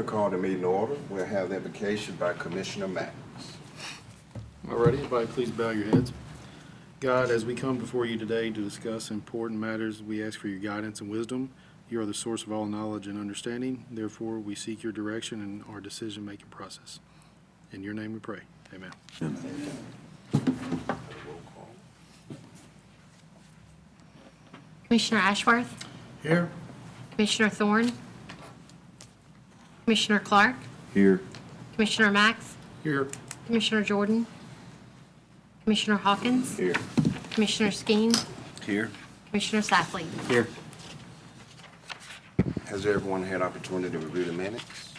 We'll call the meeting order. We'll have the invocation by Commissioner Max. Alrighty, everybody please bow your heads. God, as we come before you today to discuss important matters, we ask for your guidance and wisdom. You are the source of all knowledge and understanding. Therefore, we seek your direction in our decision-making process. In your name we pray. Amen. Commissioner Ashworth, Here. Commissioner Thorne, Commissioner Clark, Here. Commissioner Max, Here. Commissioner Jordan, Commissioner Hawkins, Here. Commissioner Skeen, Here. Commissioner Safley. Here. Has everyone had opportunity to review the minutes?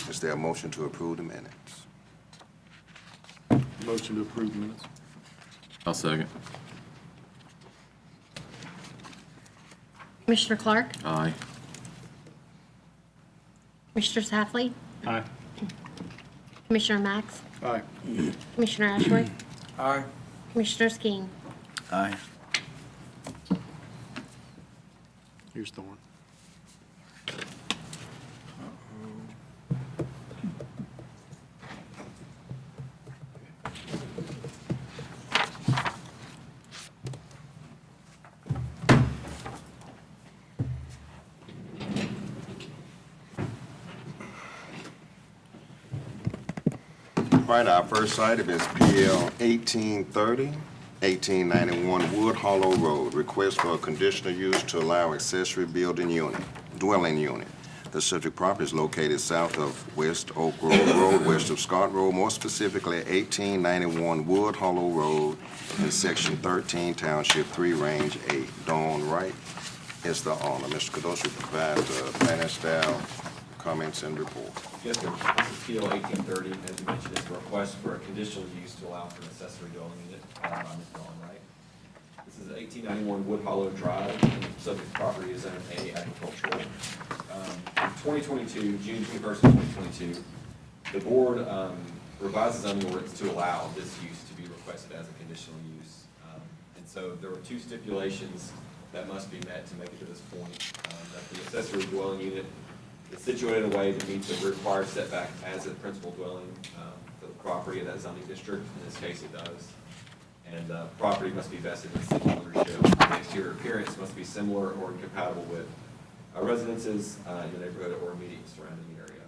Is there a motion to approve the minutes? Motion to approve minutes. I'll second. Commissioner Clark, Aye. Commissioner Safley, Aye. Commissioner Max, Aye. Commissioner Ashworth, Aye. Commissioner Skeen. Aye. Here's Thorne. Right, our first item is PL 1830, 1891 Wood Hollow Road. Request for a conditional use to allow accessory building unit, dwelling unit. The subject property is located south of West Oak Grove Road, west of Scott Road, more specifically 1891 Wood Hollow Road in Section 13, Township 3, Range 8. Dawn Wright is the owner. Mr. Cados will provide planning staff comments and report. Yes, sir. This is PL 1830, as you mentioned, it's a request for a conditional use to allow for an accessory dwelling unit by Ms. Dawn Wright. This is 1891 Wood Hollow Drive, and the subject property is Zone A agricultural. In 2022, June 21st of 2022, the board revised the zoning ordinance to allow this use to be requested as a conditional use. And so there were two stipulations that must be met to make it to this point. That the accessory dwelling unit is situated in a way that meets the required setback as a principal dwelling for the property of that zoning district. In this case, it does. And property must be vested in city ownership. The exterior appearance must be similar or incompatible with residences in the neighborhood or immediate surrounding area.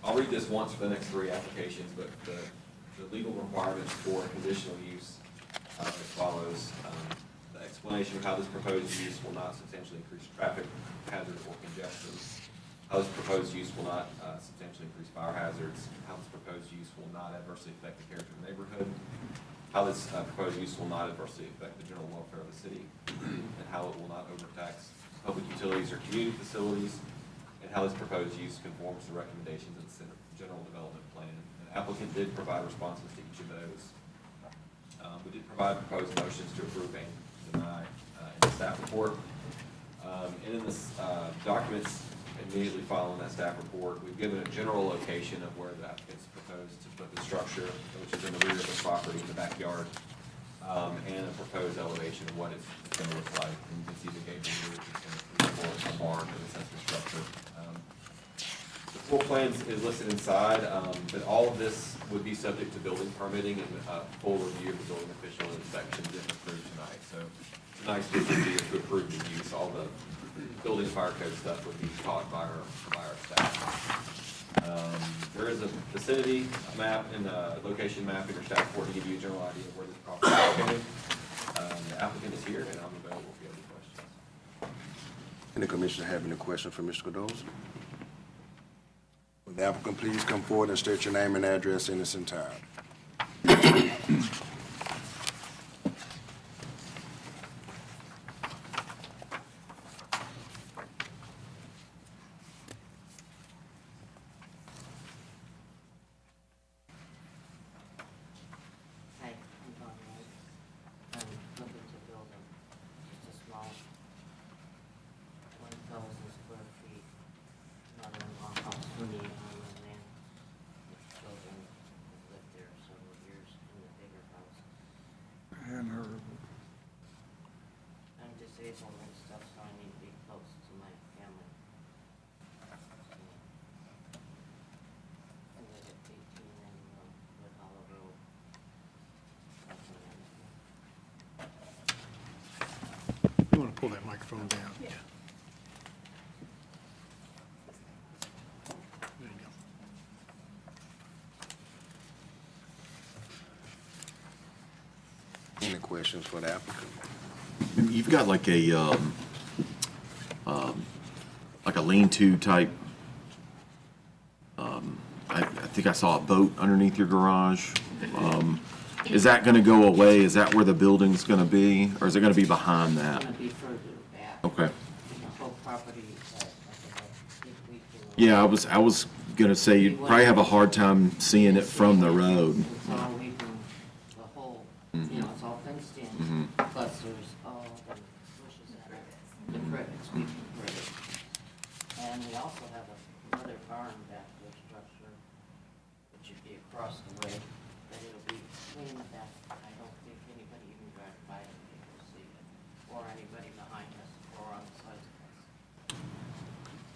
I'll read this once for the next three applications, but the legal requirements for a conditional use as follows. The explanation of how this proposed use will not substantially increase traffic hazards or congestion, how this proposed use will not substantially increase fire hazards, how this proposed use will not adversely affect the character of the neighborhood, how this proposed use will not adversely affect the general welfare of the city, and how it will not overtax public utilities or community facilities, and how this proposed use conforms to recommendations of the general development plan. The applicant did provide responses to each of those. We did provide proposed motions to approve and deny in the staff report. And in the documents immediately following that staff report, we've given a general location of where the applicants proposed to put the structure, which is in the rear of the property in the backyard, and a proposed elevation of what it's going to look like. And you can see the gable roof is going to support a barn for the accessory structure. The floor plans is listed inside, but all of this would be subject to building permitting and full review of the building official inspections if approved tonight. So tonight's decision is to approve the use. All the building fire code stuff would be taught by our staff. There is a vicinity map and a location map in your staff report to give you a general idea of where this property is located. The applicant is here, and I'm available if you have any questions. Any commissioner have any questions for Mr. Cados? Will the applicant please come forward and state your name and address in its entirety? Hi, I'm Don Wright. I'm looking to build just a small 1,000 square feet, another long house for me on the land. With children who've lived there several years in the bigger house. pull that microphone down. Yeah. There you go. Any questions for the applicant? You've got like a lean-to type, I think I saw a boat underneath your garage. Is that gonna go away? Is that where the building's gonna be, or is it gonna be behind It's that? gonna be further back. Okay. The whole property, if we do. Yeah, I was gonna say you'd probably have a hard time seeing it from the road. It's all we do, the whole, you know, it's all fenced in, plus there's all the bushes and the crickets, we can cricket. And we also have another barn back there structure, which would be across the way, but it'll be clean at that. I don't think anybody even drive by it, will see it, or anybody behind us, or on the sides of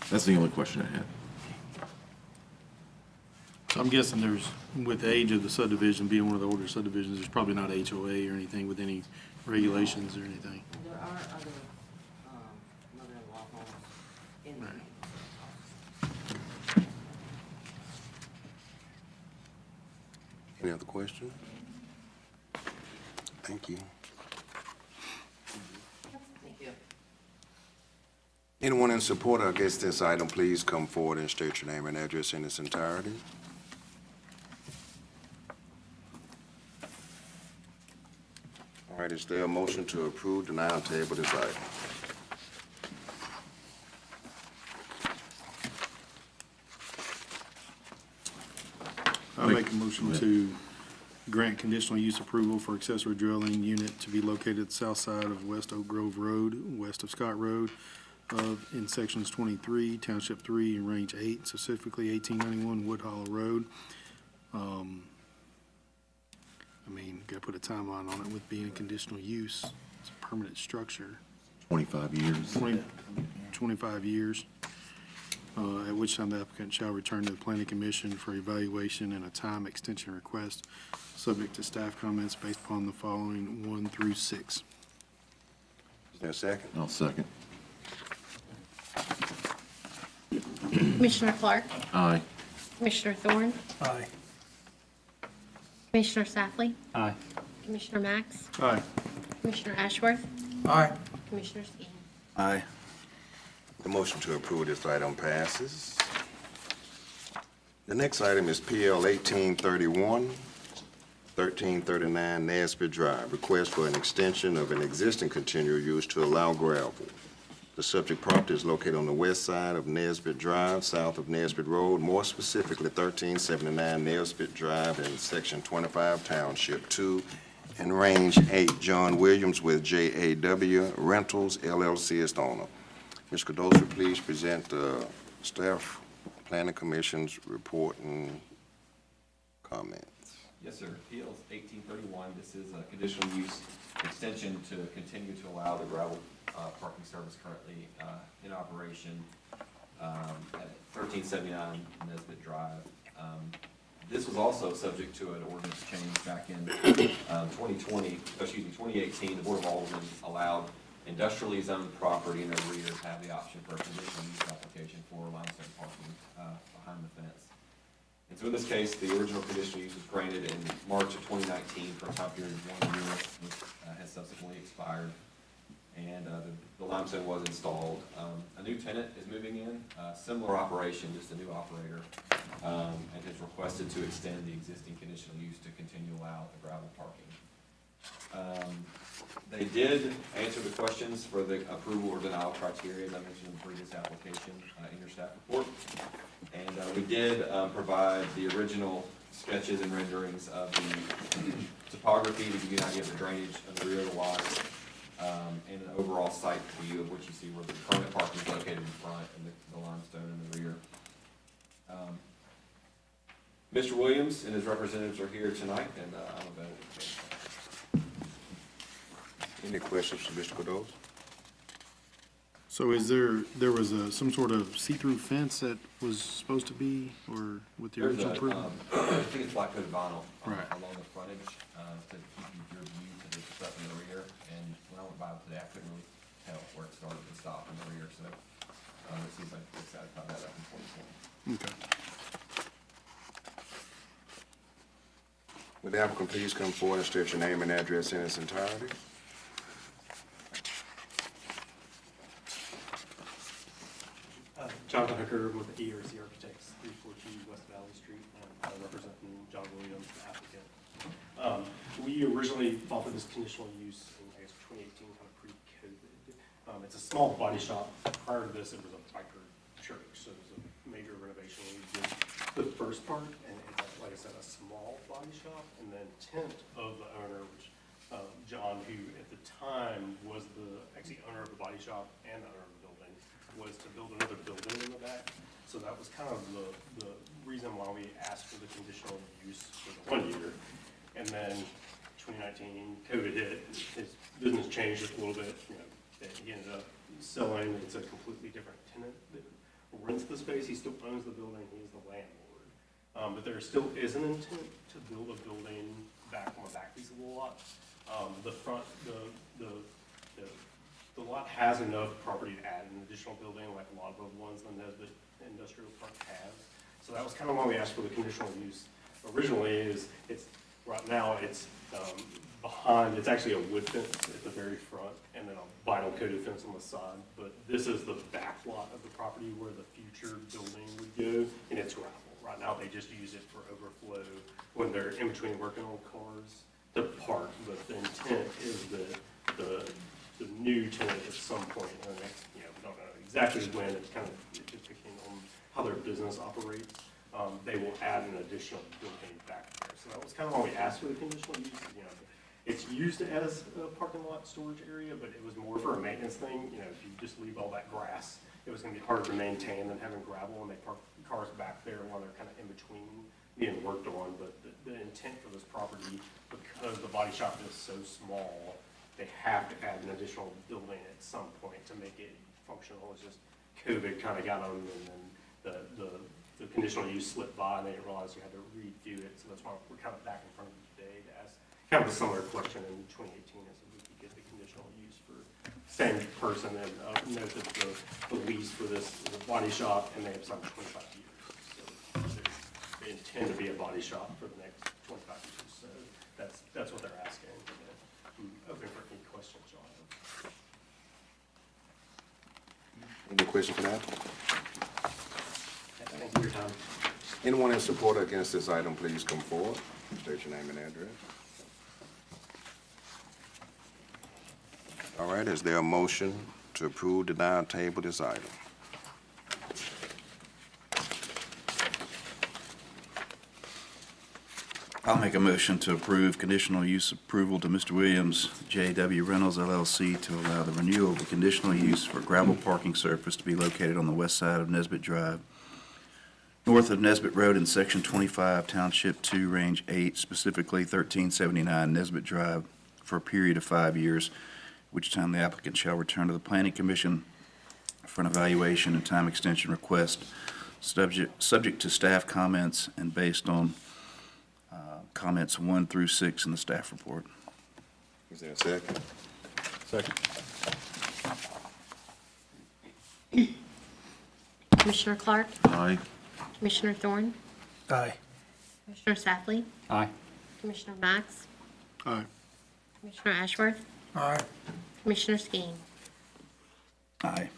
us. That's the only question I had. So I'm guessing there's, with the age of the subdivision, being one of the older subdivisions, there's probably not HOA or anything with any regulations or anything. And there are other, mother-in-law homes in the Right. neighborhood. Any other questions? Thank you. Thank you. Anyone in support or against this item, please come forward and state your name and address in its entirety. All right, is there a motion to approve, deny, or table this item? I make a motion to grant conditional use approval for accessory dwelling unit to be located at the south side of West Oak Grove Road, west of Scott Road, in sections 23, Township 3, and Range 8, specifically 1891 Wood Hollow Road. I mean, gotta put a timeline on it with being a conditional use. It's a permanent structure, 25 years. 25 years, at which time the applicant shall return to the planning commission for evaluation and a time extension request, subject to staff comments based upon the following 1 through 6. Is there a second? I'll second. Commissioner Clark? Aye. Commissioner Thorne? Aye. Commissioner Safley? Aye. Commissioner Max? Aye. Commissioner Ashworth? Aye. Commissioner Skeen? Aye. The motion to approve this item passes. The next item is PL 1831, 1339 Nesbitt Drive. Request for an extension of an existing continual use to allow gravel. The subject property is located on the west side of Nesbitt Drive, south of Nesbitt Road, more specifically 1379 Nesbitt Drive in Section 25, Township 2, and Range 8. John Williams with JAW Rentals LLC is the owner. Ms. Cardoso, please present the staff planning commission's report and comments. Yes, sir. PL 1831, this is a conditional use extension to continue to allow the gravel parking service currently in operation at 1379 Nesbitt Drive. This was also subject to an ordinance change back in 2018. The Board of Aldermen allowed industrially zoned property in the rear to have the option for a conditional use application for limestone parking behind the fence. And so in this case, the original conditional use was granted in March of 2019 for a time period of 1 year, which has subsequently expired. And the limestone was installed. A new tenant is moving in, similar operation, just a new operator, and has requested to extend the existing conditional use to continue to allow the gravel parking. They did answer the questions for the approval or denial criteria, as I mentioned in the previous application in your staff report. And we did provide the original sketches and renderings of the topography to give you an idea of the drainage of the rear of the lot, and an overall site view of what you see where the permanent parking is located in front and the limestone in the rear. Mr. Williams and his representatives are here tonight, and I'm available. Any questions for Mr. Cardoso? So is there was some sort of see-through fence that was supposed to be, or with the There's original a, approval? I think it's black coated vinyl Right. along the frontage to keep your view to the stuff in the rear. And when I went by today, I couldn't really tell where it started and stopped in the rear, so, it seems like they satisfied that up in 2020. Okay. Would the applicant please come forward and state your name and address in its entirety? Jonathan Hooker with ERC Architects, 342 West Valley Street, and representing John Williams, the applicant. We originally thought of this conditional use in, I guess, 2018, kind of pre-COVID. It's a small body shop. Prior to this, it was a biker church, so it was a major renovation. We did the first part, and it's, like I said, a small body shop, and then intent of the owner, which John, who at the time was the actually owner of the body shop and the owner of the building, was to build another building in the back. So that was kind of the reason why we asked for the conditional use for the 1 year. And then 2019, COVID hit, his business changed just a little bit, you know, and he ended up selling. It's a completely different tenant that rents the space. He still owns the building, he is the landlord. But there still is an intent to build a building back on the back piece of the lot. The front, the lot has enough property to add an additional building, like a lot of the ones in the industrial park has. So that was kind of why we asked for the conditional use. Originally, right now it's behind. It's actually a wood fence at the very front, and then a vinyl coated fence on the side. But this is the back lot of the property where the future building would go, and it's gravel. Right now, they just use it for overflow when they're in between working on cars to park. But the intent is that the new tenant at some point in the next, you know, we don't know exactly when, it's kind of depending on how their business operates, they will add an additional building back there. So that was kind of why we asked for the conditional use. You know, it's used as a parking lot storage area, but it was more for a maintenance thing. You know, if you just leave all that grass, it was going to be harder to maintain than having gravel, and they park cars back there while they're kind of in between being worked on. But the intent for this property, because the body shop is so small, they have to add an additional building at some point to make it functional. It's just COVID kind of got them, and then the conditional use slipped by, and they didn't realize you had to redo it. So that's why we're kind of back in front of you today to ask kind of a similar question in 2018 as if we could get the conditional use for same person, and note that the lease for this is a body shop, and they have signed 25 years. So they intend to be a body shop for the next 25 years. So that's what they're asking. Open for any questions y'all have. Any question for that? Thank you for your time. Anyone in support or against this item, please come forward. State your name and address. All right, is there a motion to approve, deny, or table this item? I'll make a motion to approve conditional use approval to Mr. Williams, J.W. Reynolds LLC, to allow the renewal of the conditional use for gravel parking surface to be located on the west side of Nesbit Drive, north of Nesbit Road in Section 25, Township 2, Range 8, specifically 1379 Nesbit Drive, for a period of 5 years, which time the applicant shall return to the Planning Commission for an evaluation and time extension request, subject to staff comments and based on comments 1 through 6 in the staff report. Is there a second? Second. Commissioner Clark? Aye. Commissioner Thorn? Aye. Commissioner Safley? Aye. Commissioner Max? Aye. Commissioner Ashworth? Aye. Commissioner Skeen? Aye.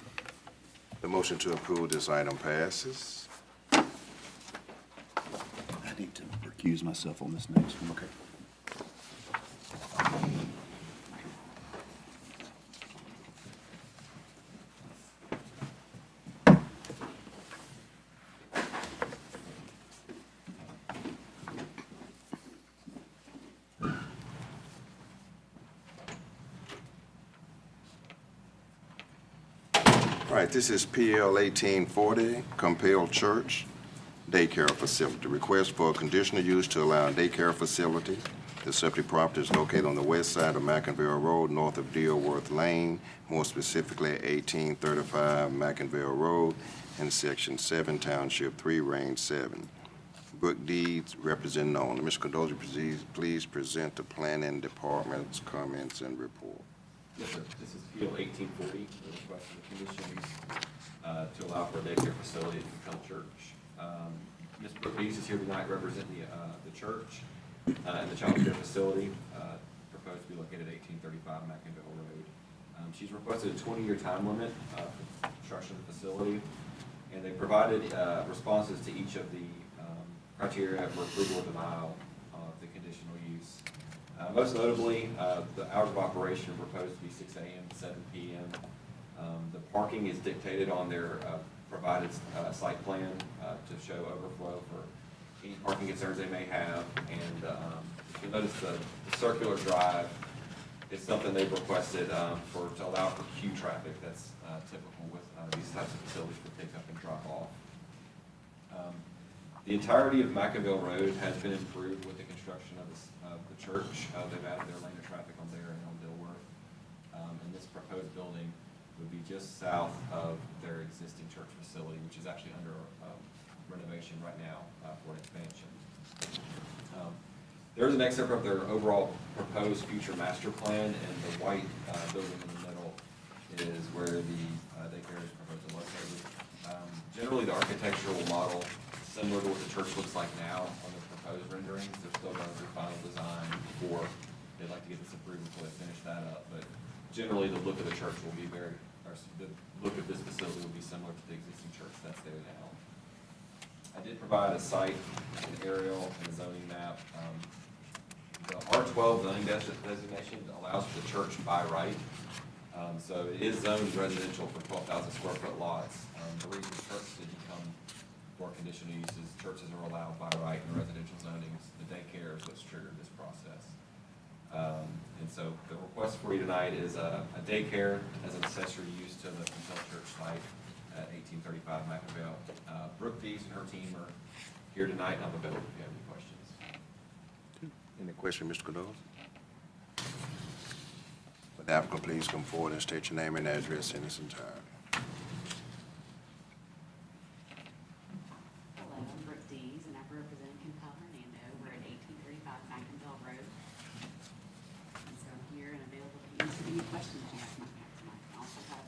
The motion to approve this item passes. I need to recuse myself on this next one. Okay. All right, this is PL 1840, Compel Church Daycare Facility. Request for a conditional use to allow a daycare facility. The subject property is located on the west side of McInville Road, north of Dealworth Lane, more specifically 1835 McInville Road in Section 7, Township 3, Range 7. Book deeds representing owner. Mr. Condoza, please present the planning department's comments and report. Yes, sir. This is PL 1840, the request for the conditional use to allow for a daycare facility at the Compel Church. Ms. Brooke Dees is here tonight representing the church and the child care facility proposed to be located at 1835 Mackinville Road. She's requested a 20-year time limit for construction of the facility, and they provided responses to each of the criteria for approval or denial of the conditional use. Most notably, the hours of operation are proposed to be 6 a.m. to 7 p.m. The parking is dictated on their provided site plan to show overflow for any parking concerns they may have. And if you notice the circular drive is something they've requested to allow for queue traffic. That's typical with these types of facilities for pickup and drop off. The entirety of Mackinville Road has been improved with the construction of the church. They've added their lane of traffic on there and on Dilworth. And this proposed building would be just south of their existing church facility, which is actually under renovation right now for an expansion. There's an excerpt of their overall proposed future master plan, and the white building in the middle is where the daycare is proposed to locate. Generally, the architectural model similar to what the church looks like now on the proposed renderings. They're still going through final design before they'd like to get this approved before they finish that up. But generally, the look of the church will be the look of this facility will be similar to the existing church that's there now. I did provide a site, an aerial, and a zoning map. The R12 zoning designation allows for the church by right. So it is zoned residential for 12,000 square foot lots. The reason church did become for conditional uses, churches are allowed by right in residential zonings. The daycare is what's triggered this process. And so the request for you tonight is a daycare as an accessory use to the Compel Church site at 1835 Mackinville. Brooke Dees and her team are here tonight, and I'm available if you have any questions. Any question, Mr. Cordova? Would the applicant please come forward and state your name and address in its entirety? Hello, I'm Brooke Dees, and I represent Compel Hernando. We're at 1835 Mackinville Road. And so I'm here and available to answer any questions you guys might have tonight. I also have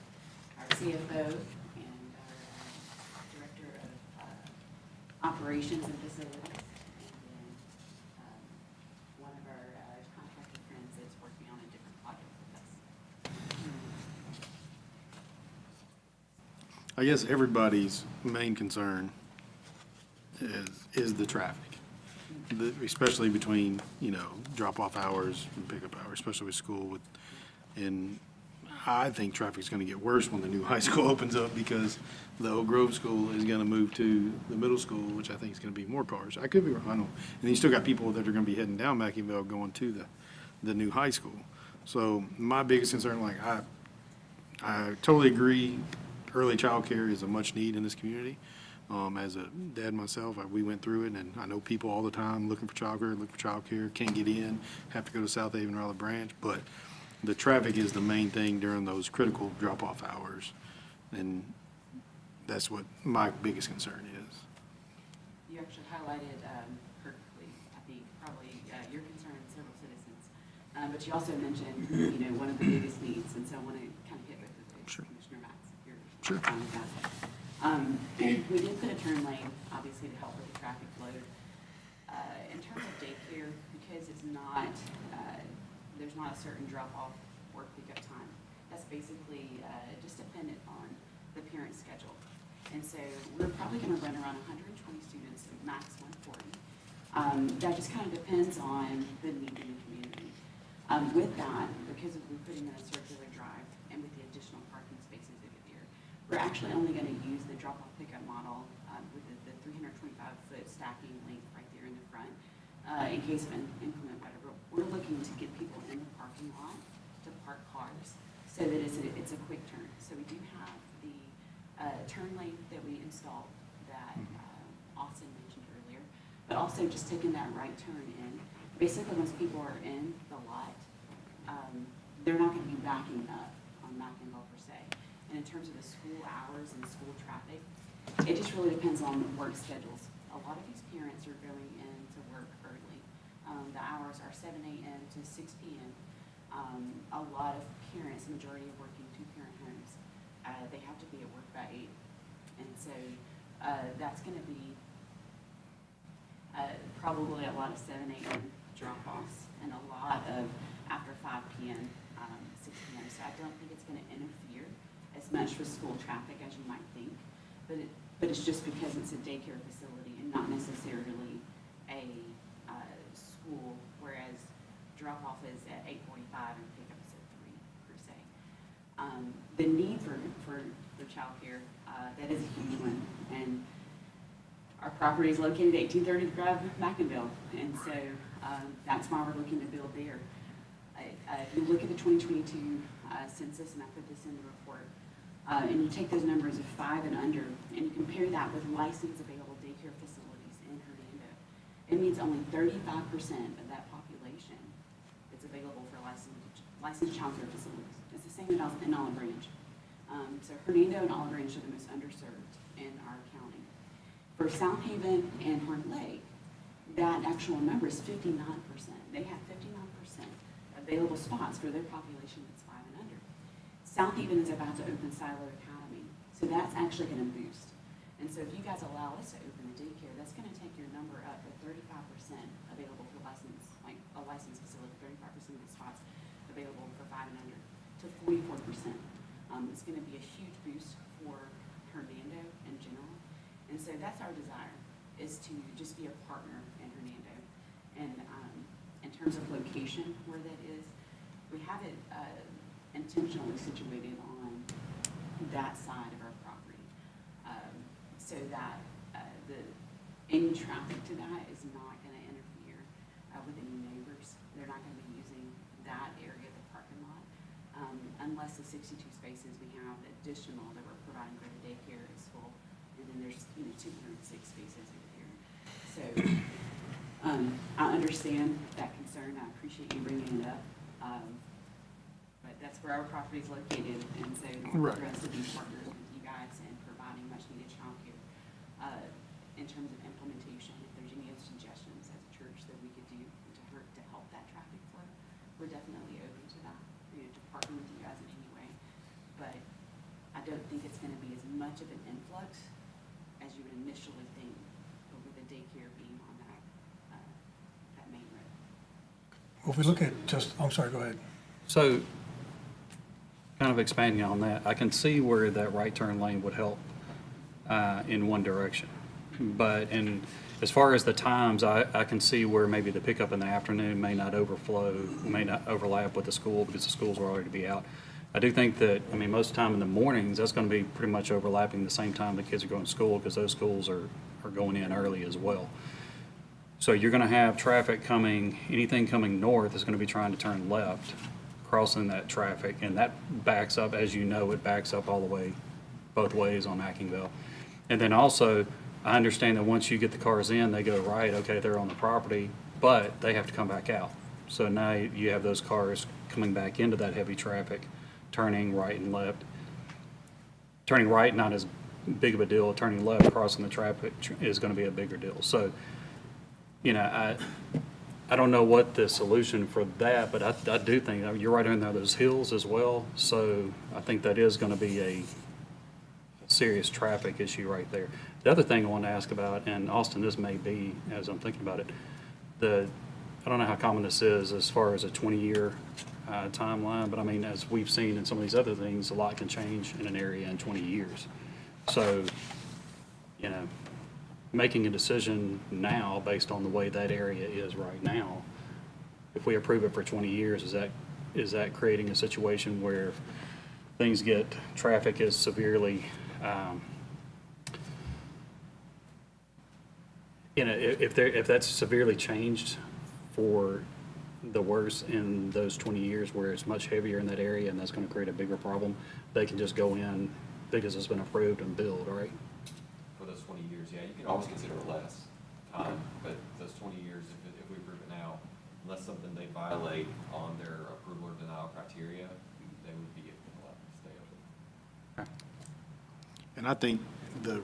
our CFO and our Director of Operations and Facilities, and then one of our contractor friends that's working on a different project with us. I guess everybody's main concern is the traffic, especially between, drop-off hours and pickup hours, especially with school. And I think traffic's going to get worse when the new high school opens up, because the Oak Grove School is going to move to the middle school, which I think is going to be more cars. I could be wrong, I don't know. And you still got people that are going to be heading down Mackinville going to the new high school. So my biggest concern, I totally agree, early childcare is a much need in this community. As a dad myself, we went through it, and I know people all the time looking for childcare, can't get in, have to go to South Haven or Olive Branch, but the traffic is the main thing during those critical drop-off hours, and that's what my biggest concern is. You actually highlighted perfectly, I think, probably your concern and several citizens. But you also mentioned, one of the biggest needs, and so I want to kind of hit both of those. Sure. Commissioner Max, you're Sure. fine with that. We did put a turn lane, obviously, to help with the traffic flow. In terms of daycare, because it's not, there's not a certain drop-off or pickup time. That's basically just dependent on the parent's schedule. And so we're probably going to run around 120 students, max 140. That just kind of depends on the need in the community. With that, because we're putting in a circular drive and with the additional parking spaces that get there, we're actually only going to use the drop-off pickup model with the 325-foot stacking length right there in the front in case of inclement weather. But we're looking to get people in the parking lot to park cars so that it's a quick turn. So we do have the turn lane that we installed that Austin mentioned earlier, but also just taking that right turn in. Basically, once people are in the lot, they're not going to be backing up on Mackinville per se. And in terms of the school hours and school traffic, it just really depends on work schedules. A lot of these parents are going in to work early. The hours are 7 a.m. to 6 p.m. A lot of parents, majority of working two-parent homes, they have to be at work by 8. And so that's going to be probably a lot of 7 a.m. drop-offs and a lot of after 5 p.m., 6 p.m. So I don't think it's going to interfere as much with school traffic as you might think. But it's just because it's a daycare facility and not necessarily a school, whereas drop-off is at 8:45 and pickup is at 3 per se. The need for childcare, that is a huge one. And our property is located at 1830 Drive, Mackinville. And so that's why we're looking to build there. If you look at the 2022 census, and I put this in the report, and you take those numbers of 5 and under, and you compare that with licensed available daycare facilities in Hernando, it means only 35% of that population is available for licensed childcare facilities. It's the same in Olive Branch. So Hernando and Olive Branch are the most underserved in our county. For South Haven and Horn Lake, that actual number is 59%. They have 59% available spots for their population that's 5 and under. South Haven is about to open Silo Academy, so that's actually going to boost. And so if you guys allow us to open the daycare, that's going to take your number up to 35% available for like a licensed facility, 35% of the spots available for 5 and under to 44%. It's going to be a huge boost for Hernando in general. And so that's our desire, is to just be a partner in Hernando. And in terms of location, where that is, we have it intentionally situated on that side of our property, so that any traffic to that is not going to interfere with any neighbors. They're not going to be using that area of the parking lot, unless the 62 spaces we have additional that we're providing for the daycare is full. And then there's 206 spaces over here. So I understand that concern. I appreciate you bringing it up. But that's where our property is located, and so we're Right. going to be partners with you guys in providing much needed childcare. In terms of implementation, if there's any other suggestions as a church that we could do to help that traffic flow, we're definitely open to that, to partner with you guys in any way. But I don't think it's going to be as much of an influx as you would initially think, but with the daycare being on that main road. Well, if we look at I'm sorry, go ahead. So, kind of expanding on that, I can see where that right turn lane would help in one direction. But as far as the times, I can see where maybe the pickup in the afternoon may not overlap with the school because the schools will already be out. I do think that, most of the time in the mornings, that's going to be pretty much overlapping the same time the kids are going to school because those schools are going in early as well. So you're going to have traffic anything coming north is going to be trying to turn left, crossing that traffic, and that backs up, as you know, it backs up all the way, both ways on Mackinville. And then also, I understand that once you get the cars in, they go right, okay, they're on the property, but they have to come back out. So now you have those cars coming back into that heavy traffic, turning right and left. Turning right, not as big of a deal. Turning left, crossing the traffic is going to be a bigger deal. So, I don't know what the solution for that, but I do think, you're right in there, those hills as well. So I think that is going to be a serious traffic issue right there. The other thing I want to ask about, and Austin, this may be, as I'm thinking about it, I don't know how common this is as far as a 20-year timeline, but as we've seen in some of these other things, a lot can change in an area in 20 years. So, making a decision now based on the way that area is right now, if we approve it for 20 years, is that creating a situation where traffic is severely, if that's severely changed for the worse in those 20 years where it's much heavier in that area and that's going to create a bigger problem, they can just go in because it's been approved and build, right? For those 20 years, yeah, you can always consider less time, but those 20 years, if we approve it now, unless something they violate on their approval or denial criteria, they would be allowed to stay open. And I think the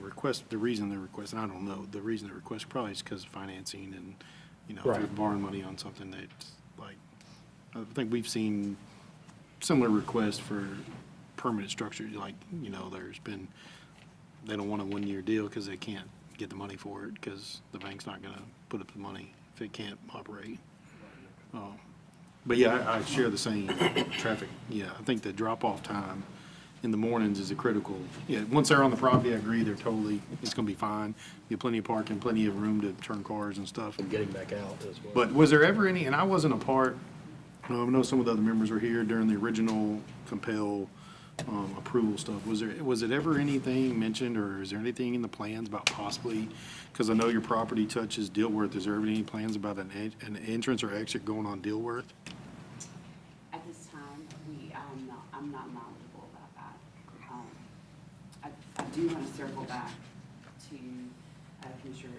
reason they request, and I don't know, the reason they request probably is because of financing and, if Right. you're borrowing money on something that's like I think we've seen similar requests for permanent structures, like, you know, there's been, they don't want a one-year deal because they can't get the money for it, because the bank's not gonna put up the money if it can't operate. But yeah, I share the same traffic. Yeah, I think the drop-off time in the mornings is a critical. Yeah, once they're on the property, I agree, they're totally, it's gonna be fine. Get plenty of parking, plenty of room to turn cars and stuff. And getting back out as well. But was there ever any, and I wasn't a part, I know some of the other members were here during the original compel approval stuff. Was it ever anything mentioned, or is there anything in the plans about possibly, because I know your property touches Dilworth, is there ever any plans about an entrance or exit going on Dilworth? At this time, I'm not knowledgeable about that. I do want to circle back to Commissioner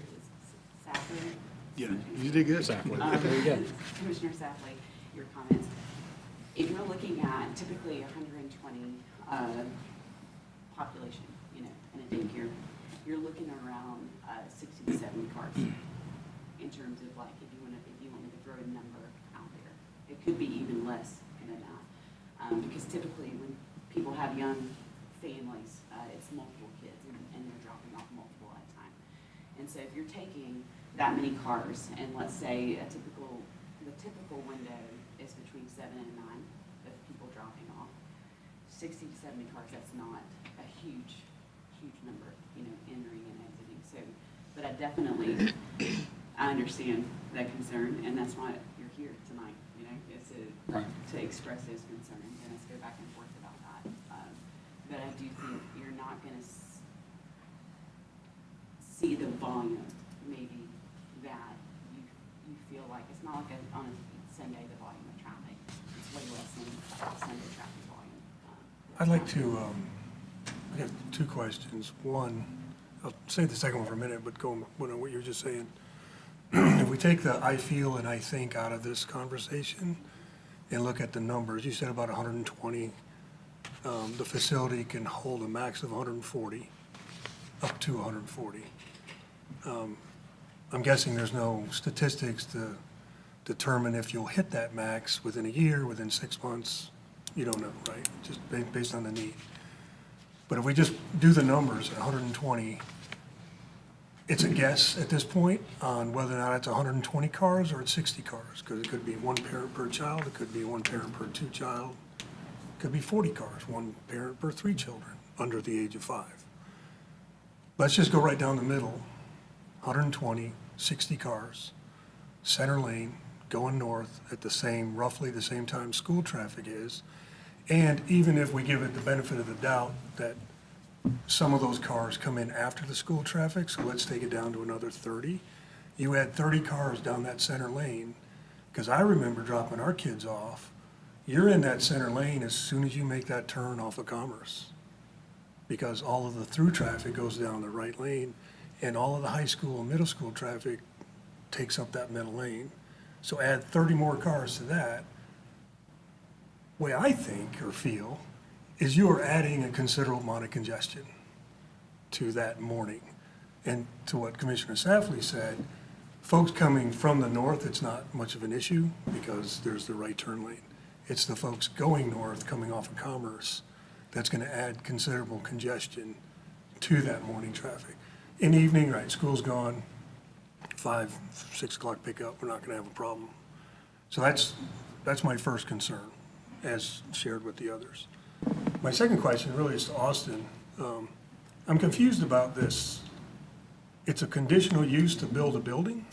Safley. Yeah, you did good. Exactly. There you go. Commissioner Safley, your comments. If you're looking at typically 120 population, you know, in a daycare, you're looking around 60 to 70 cars in terms of like if you wanted to throw a number out there. It could be even less than that, because typically when people have young families, it's multiple kids and they're dropping off multiple at a time. And so if you're taking that many cars, and let's say the typical window is between 7 and 9 of people dropping off, 60 to 70 cars, that's not a huge number, you know, entering and exiting. So, but I understand that concern, and that's why you're here tonight, you know, is to express those concerns and let's go back and forth about that. But I do think you're not going to see the volume maybe that you feel like. It's not like on a Sunday the volume of traffic. It's way less than Sunday traffic volume. I'd like to, I have two questions. One, I'll say the second one for a minute, but going on what you were just saying. If we take the I feel and I think out of this conversation and look at the numbers, you said about 120. The facility can hold a max of 140, up to 140. I'm guessing there's no statistics to determine if you'll hit that max within a year, within 6 months. You don't know, right? Just based on the need. But if we just do the numbers at 120, it's a guess at this point on whether or not it's 120 cars or it's 60 cars, because it could be one parent per child, it could be one parent per two child, it could be 40 cars, one parent per 3 children under the age of 5. Let's just go right down the middle, 120, 60 cars, center lane, going north at roughly the same time school traffic is. And even if we give it the benefit of the doubt that some of those cars come in after the school traffic, so let's take it down to another 30. You add 30 cars down that center lane, because I remember dropping our kids off. You're in that center lane as soon as you make that turn off of Commerce, because all of the through traffic goes down the right lane, and all of the high school and middle school traffic takes up that middle lane. So add 30 more cars to that. Way I think or feel is you are adding a considerable amount of congestion to that morning. And to what Commissioner Safley said, folks coming from the north, it's not much of an issue because there's the right turn lane. It's the folks going north, coming off of Commerce, that's going to add considerable congestion to that morning traffic. In the evening, right, school's gone, 5, 6 o'clock pickup, we're not going to have a problem. So that's my first concern, as shared with the others. My second question really is to Austin. I'm confused about this. It's a conditional use to build a building?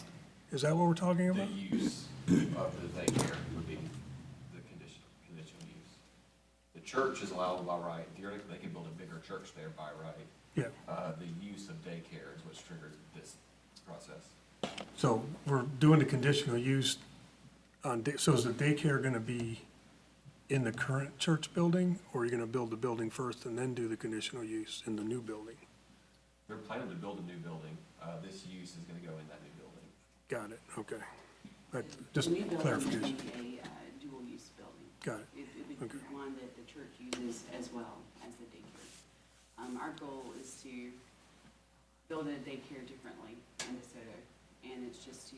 Is that what we're talking about? The use of the daycare would be the conditional use. The church is allowed by right. Theoretically, they can build a bigger church there by right. Yeah. The use of daycare is what's triggered this process. So we're doing the conditional use on, so is the daycare going to be in the current church building, or are you going to build the building first and then do the conditional use in the new building? They're planning to build a new building. This use is going to go in that new building. Got it, okay. Just The new building clarification. would be a dual-use building. Got it, It would be okay. one that the church uses as well as the daycare. Our goal is to build a daycare differently in DeSoto, and it's just to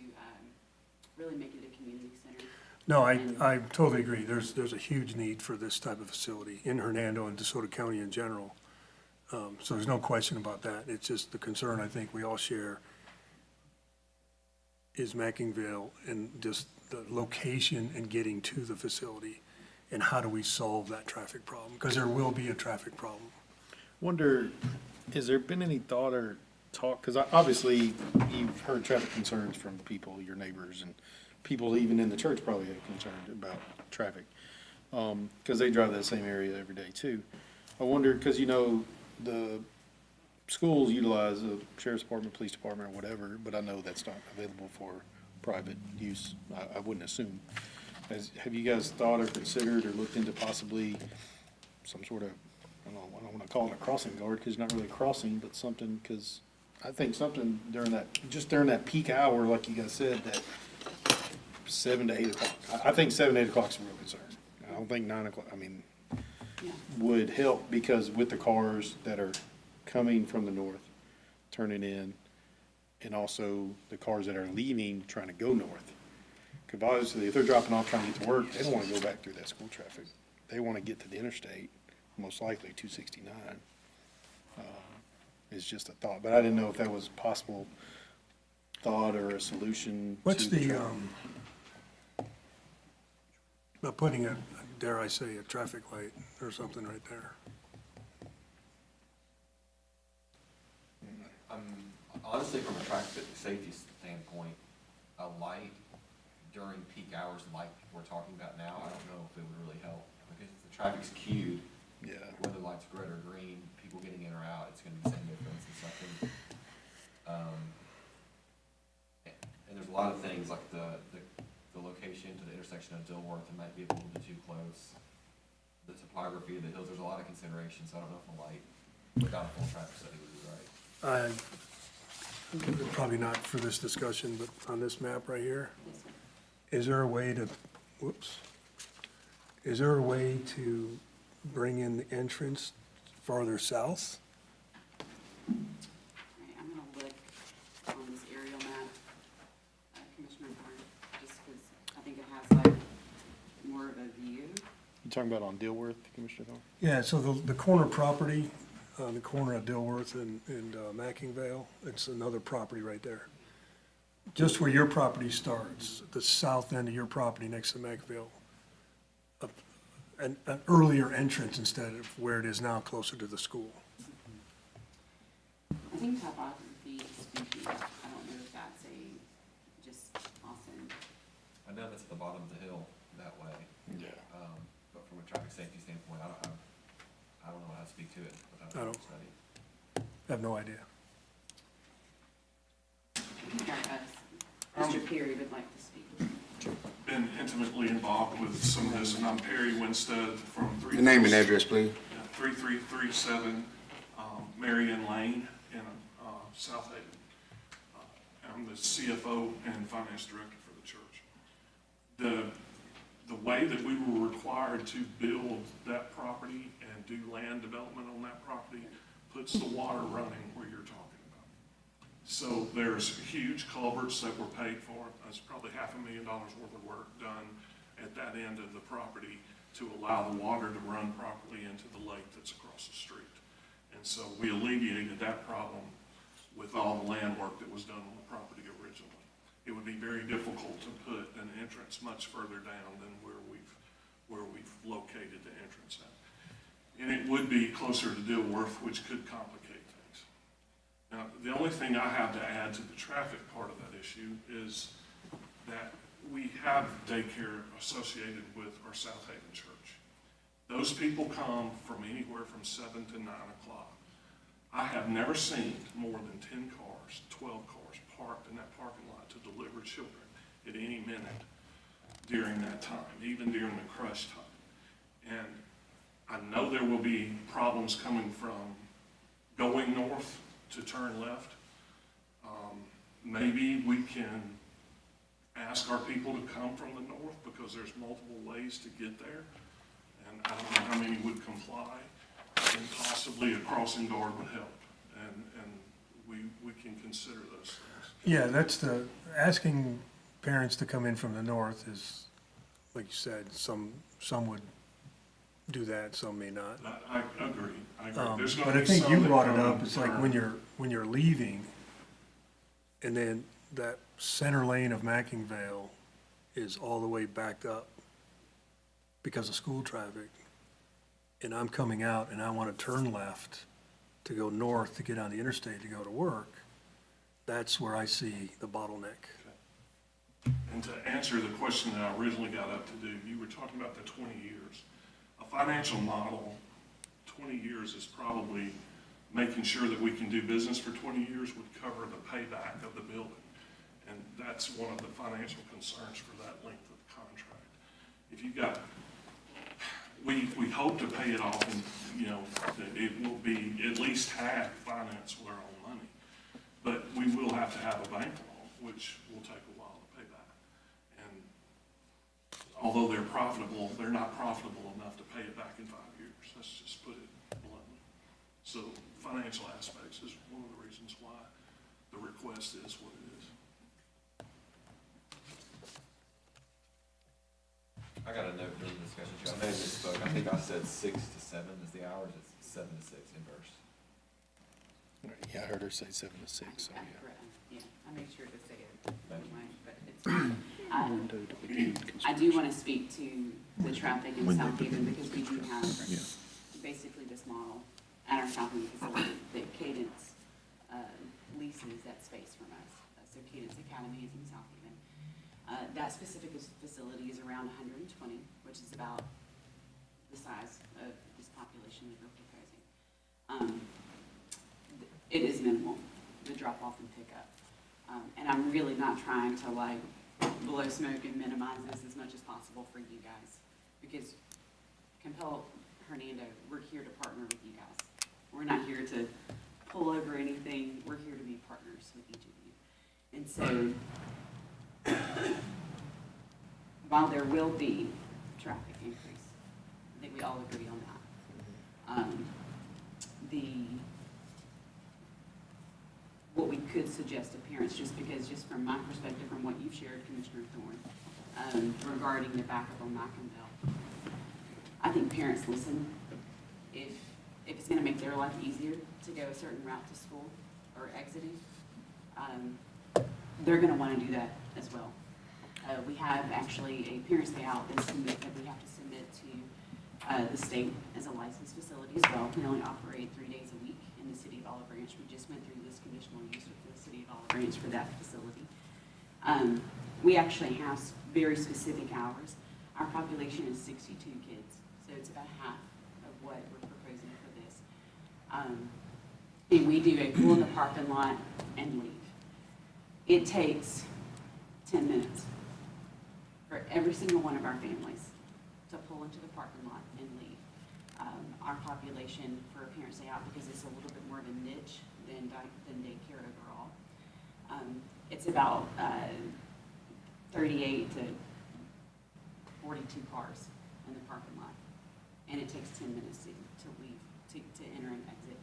really make it a community center. No, I totally agree. There's a huge need for this type of facility in Hernando and DeSoto County in general. So there's no question about that. It's just the concern I think we all share is Mackingville and just the location and getting to the facility, and how do we solve that traffic problem? Because there will be a traffic problem. Wonder, has there been any thought or talk, because obviously you've heard traffic concerns from people, your neighbors, and people even in the church probably are concerned about traffic, because they drive that same area every day too. I wonder, because the schools utilize the sheriff's department, police department, or whatever, but I know that's not available for private use, I wouldn't assume. Have you guys thought or considered or looked into possibly some sort of, I don't want to call it a crossing guard, because it's not really a crossing, but something, because I think something during that peak hour, like you guys said, that 7 to 8 o'clock, I think 7 to 8 o'clock is a real concern. I don't think 9 o'clock, would help, because with the cars that are coming from the north, turning in, and also the cars that are leaving, trying to go north. Because obviously, if they're dropping off trying to get to work, they don't want to go back through that school traffic. They want to get to the interstate, most likely 269. It's just a thought, but I didn't know if that was a possible thought or a solution. What's to the, traffic. about putting a, dare I say, a traffic light or something right there? Honestly, from a traffic safety standpoint, a light during peak hours like we're talking about now, I don't know if it would really help. Because if the traffic's queued, whether the light's red or green, people getting in or out, it's gonna be the same difference. It's something, and there's a lot of things like the location to the intersection of Dilworth, it might be a little bit too close. The topography of the hills, there's a lot of considerations, so I don't know if a light without a full traffic study would be right. Probably not for this discussion, but on this map right here, is there a way to, is there a way to bring in the entrance farther south? Right, I'm gonna look on this aerial map, Commissioner Barnes, just because I think it has like more of a view. You talking about on Dilworth, Commissioner Thorne? Yeah, so the corner property, the corner of Dilworth and Mackingvale, it's another property right there. Just where your property starts, the south end of your property next to Mackingvale, an earlier entrance instead of where it is now, closer to the school. I think topography speaking, I don't know if that's just awesome. I know that's at the bottom of the hill that way. Yeah. But from a traffic safety standpoint, I don't know how to speak to it without I don't. study. I have no idea. Mr. Perry would like to speak. Been intimately involved with some of this, and I'm Perry Winstead from Your name and address, please. 3337 Marion Lane in South Haven. I'm the CFO and finance director for the church. The way that we were required to build that property and do land development on that property puts the water running where you're talking about. So there's huge culverts that were paid for. That's probably $500,000 worth of work done at that end of the property to allow the water to run properly into the lake that's across the street. And so we alleviated that problem with all the land work that was done on the property originally. It would be very difficult to put an entrance much further down than where we've located the entrance at. And it would be closer to Dilworth, which could complicate things. Now, the only thing I have to add to the traffic part of that issue is that we have daycare associated with our South Haven church. Those people come from anywhere from 7 to 9 o'clock. I have never seen more than 10 cars, 12 cars parked in that parking lot to deliver children at any minute during that time, even during the crush time. And I know there will be problems coming from going north to turn left. Maybe we can ask our people to come from the north because there's multiple ways to get there. And I don't know how many would comply, and possibly a crossing guard would help. And we can consider those things. Yeah, that's asking parents to come in from the north is like you said, some would do that, some may not. I agree, There's But gonna I be think some you that brought it come up, it's like through. when you're leaving, and then that center lane of Mackingvale is all the way backed up because of school traffic, and I'm coming out and I want to turn left to go north to get on the interstate to go to work, that's where I see the bottleneck. And to answer the question that I originally got up to do, you were talking about the 20 years. A financial model, 20 years is probably making sure that we can do business for 20 years would cover the payback of the building. And that's one of the financial concerns for that length of the contract. If you got, we hope to pay it off and, you know, that it will be at least half financed with our own money. But we will have to have a bank loan, which will take a while to pay back. And although they're profitable, they're not profitable enough to pay it back in 5 years. Let's just put it bluntly. So financial aspects is one of the reasons why the request is what it is. I got a note during the discussion too. I may have misspoke. I think I said 6 to 7 is the hours. It's 7 to 6 inverse. Yeah, I heard her say 7 to 6, so I'm yeah. correct. Yeah, I make sure to say it Thank that you. way, but it's, Window to begin I do construction. want to speak to the traffic in When they South Haven because we do have Yeah. basically this model at our South Haven facility that Cadence leases that space from us. So Cadence Academy is in South Haven. That specific facility is around 120, which is about the size of this population that we're proposing. It is minimal, the drop-off and pickup. And I'm really not trying to like blow smoke and minimize this as much as possible for you guys. Because Compel Hernando, we're here to partner with you guys. We're not here to pull over anything. We're here to be partners with each of you. And so, while there will be traffic increase, I think we all agree on that. What we could suggest to parents, just from my perspective, from what you've shared, Commissioner Thorne, regarding the backup on Mackendale, I think parents listen. If it's gonna make their life easier to go a certain route to school or exiting, they're gonna wanna do that as well. We have actually a parents' day out that we have to submit to the state as a licensed facility as well. We only operate 3 days a week in the city of Olive Branch. We just went through this conditional use with the city of Olive Branch for that facility. We actually have very specific hours. Our population is 62 kids, so it's about half of what we're proposing for this. And we do a pull in the parking lot and leave. It takes 10 minutes for every single one of our families to pull into the parking lot and leave. Our population for a parents' day out, because it's a little bit more of a niche than daycare overall, it's about 38 to 42 cars in the parking lot. And it takes 10 minutes to leave, to enter and exit.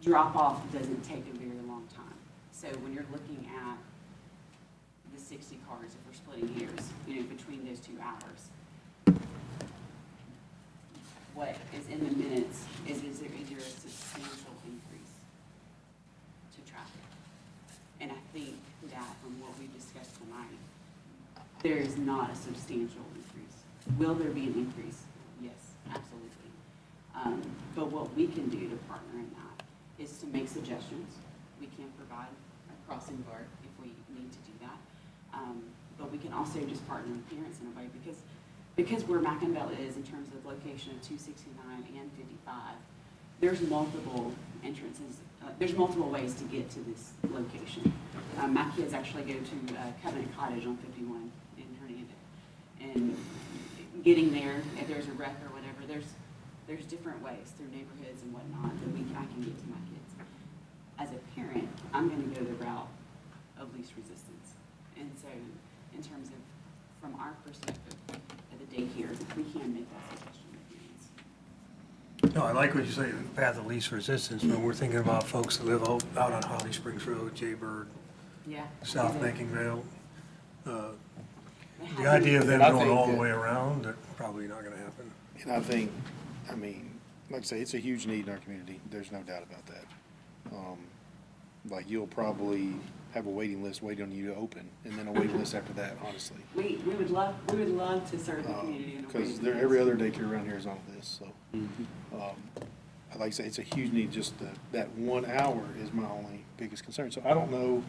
Drop off doesn't take a very long time. So when you're looking at the 60 cars, if we're splitting hairs, between those 2 hours, what is in the minutes is there a substantial increase to traffic? And I think that from what we've discussed tonight, there is not a substantial increase. Will there be an increase? Yes, absolutely. But what we can do to partner in that is to make suggestions. We can provide a crossing guard if we need to do that. But we can also just partner with parents in a way because where Mackendale is in terms of location of 269 and 55, there's multiple entrances, there's multiple ways to get to this location. My kids actually go to Covenant Cottage on 51 in Hernando. And getting there, if there's a wreck or whatever, there's different ways through neighborhoods and whatnot that I can get to my kids. As a parent, I'm gonna go the route of least resistance. And so in terms of, from our perspective, at the daycare, we can make that suggestion to parents. No, I like what you say, the path of least resistance, but we're thinking about folks that live out on Holly Springs Road, Jaybird, Yeah. South Mackingvale. the idea of them And I going think all the that- way around, that's probably not gonna happen. And I think, I mean, like I say, it's a huge need in our community. There's no doubt about that. Like, you'll probably have a waiting list waiting on you to open, and then a waiting list after that, honestly. We would love to serve the community in a way. Because every other daycare around here is on this, so. Like I say, it's a huge need, just that 1 hour is my only biggest concern. So I don't know,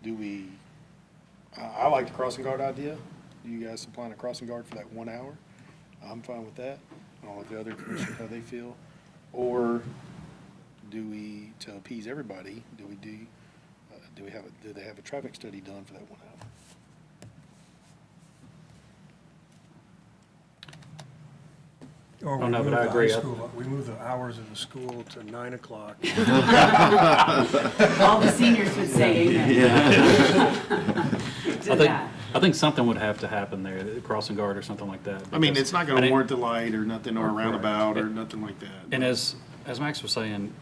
do we, I like the crossing guard idea. Do you guys supplying a crossing guard for that 1 hour? I'm fine with that. I don't know if the other commissioners, how they feel. Or do we, to appease everybody, do they have a traffic study done for that 1 hour? Or we Oh, no, move but I the agree. high school, we move the hours of the school to 9 o'clock. All the seniors would say amen. I think something would have to happen there, the crossing guard or something like that. I mean, because- it's not gonna warrant the light or nothing, or a roundabout or nothing like that. And as Max was saying,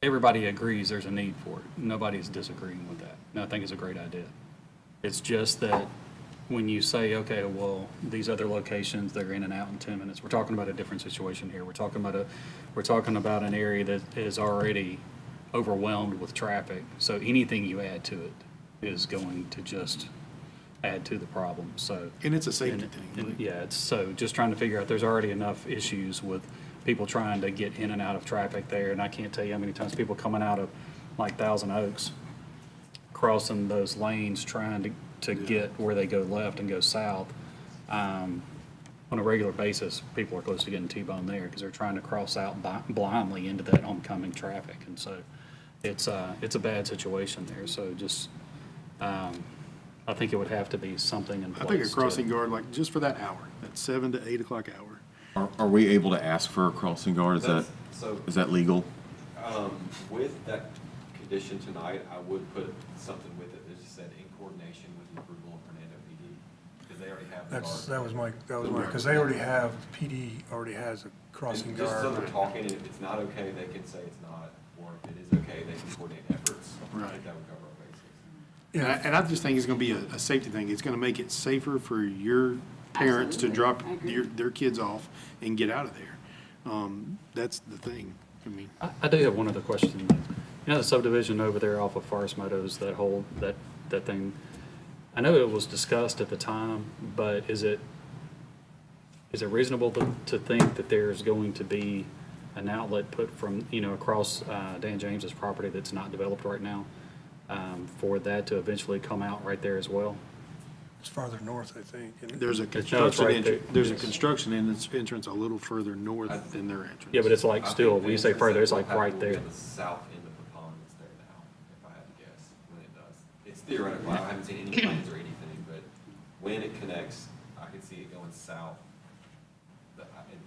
everybody agrees there's a need for it. Nobody's disagreeing with that. And I think it's a great idea. It's just that when you say, okay, well, these other locations, they're in and out in 10 minutes, we're talking about a different situation here. We're talking about an area that is already overwhelmed with traffic. So anything you add to it is going to just add to the problem, so. And it's a safety thing. And, yeah, it's, so just trying to figure out, there's already enough issues with people trying to get in and out of traffic there, and I can't tell you how many times people coming out of like Thousand Oaks, crossing those lanes, trying to get where they go left and go south. On a regular basis, people are close to getting T-boned there because they're trying to cross out blindly into that oncoming traffic, and so it's a bad situation there, so just, I think it would have to be something in place. I think a crossing guard, like, just for that hour, that 7 to 8 o'clock hour. Are we able to ask for a crossing guard? Is that legal? With that condition tonight, I would put something with it that just said in coordination with the approval of Hernando PD, because they already have the guard. That was my, because they already have, PD already has a crossing And just so guard. they're talking, and if it's not okay, they can say it's not, or if it is okay, they can coordinate efforts. I Right. think that would cover our bases. And I just think it's gonna be a safety thing. It's gonna make it safer for your parents to Absolutely. drop I agree. their kids off and get out of there. That's the thing. I mean, I do have one other question. You know, the subdivision over there off of Forest Meadows, that thing, I know it was discussed at the time, but is it reasonable to think that there's going to be an outlet put from, across Dan James's property that's not developed right now, for that to eventually come out right there as well? It's farther north, I think. isn't it? there's a it's construction right there. entrance, there's a construction entrance a little further north than their entrance. Yeah, but it's like I still, think when you the say entrance further, that it's we'll like have right will be there. on the south end of the pond that's there now, if I had to guess, when it does. It's theoretical, I haven't seen any plans or anything, but when it connects, I can see it going south.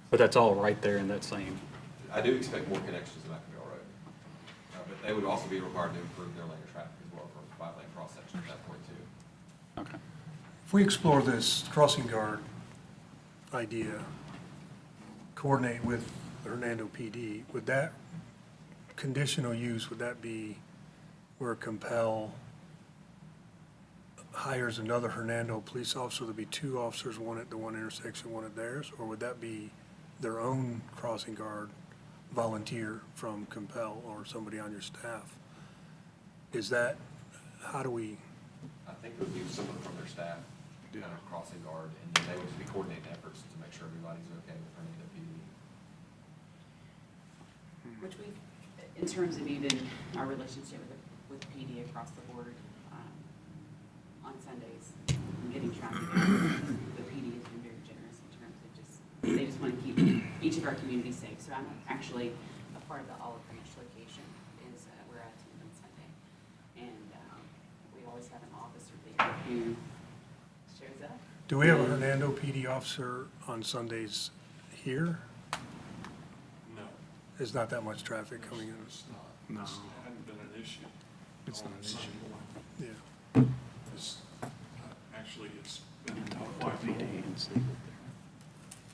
But that's all right there in that same, I do expect more connections to McIntyre Road. But they would also be required to improve their lane of traffic as well for a 5-lane cross-section at that point too. okay. If we explore this crossing guard idea, coordinate with the Hernando PD, would that conditional use, would that be where Compel hires another Hernando police officer, there'd be 2 officers, one at the one intersection, one at theirs? Or would that be their own crossing guard volunteer from Compel or somebody on your staff? Is that, how do we? I think it would be someone from their staff, kind of crossing guard, and then they would be coordinating efforts to make sure everybody's okay with Hernando PD. Which we, in terms of even our relationship with PD across the board, on Sundays, and getting traffic out, the PD has been very generous in terms of they just want to keep each of our communities safe. So I'm actually a part of the Olive Branch location, is we're out on Sunday. And we always have an officer there who shows up. Do we have a Hernando PD officer on Sundays here? No, There's not that much traffic coming in. it's not. No. It hadn't been an issue. It's not an issue. Yeah. It's, actually, it's been quite normal.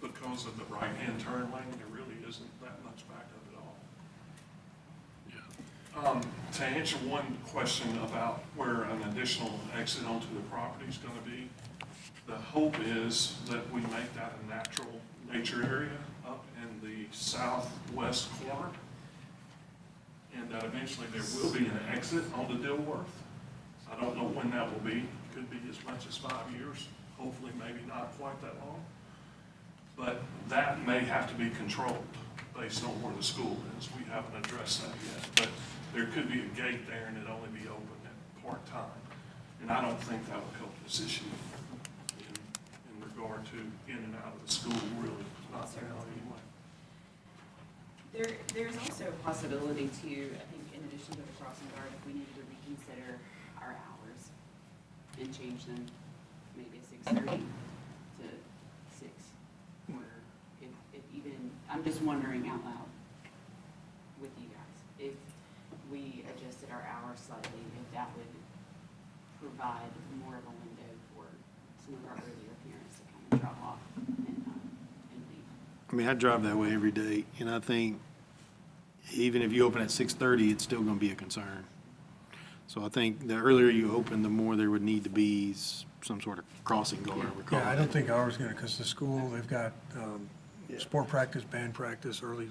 Because of the right-hand turn lane, there really isn't that much backup at all. To answer one question about where an additional exit onto the property is going to be, the hope is that we make that a natural nature area up in the southwest corner, and that eventually there will be an exit onto Dilworth. I don't know when that will be. Could be as much as 5 years, hopefully maybe not quite that long. But that may have to be controlled based on where the school is. We haven't addressed that yet, but there could be a gate there and it only be open at part-time. And I don't think that would help this issue in regard to in and out of the school, really, not now anyway. There's also a possibility to, I think, in addition to the crossing guard, if we needed to reconsider our hours and change them, maybe 6:30 to 6. Or if even, I'm just wondering out loud with you guys, if we adjusted our hours slightly, if that would provide more of a window for some of our earlier parents to kind of drop off and leave. I mean, I drive that way every day, and I think even if you open at 6:30, it's still gonna be a concern. So I think the earlier you open, the more there would need to be some sort of crossing guard, we call it. Yeah, I don't think ours gonna, because the school, they've got sport practice, band practice, early,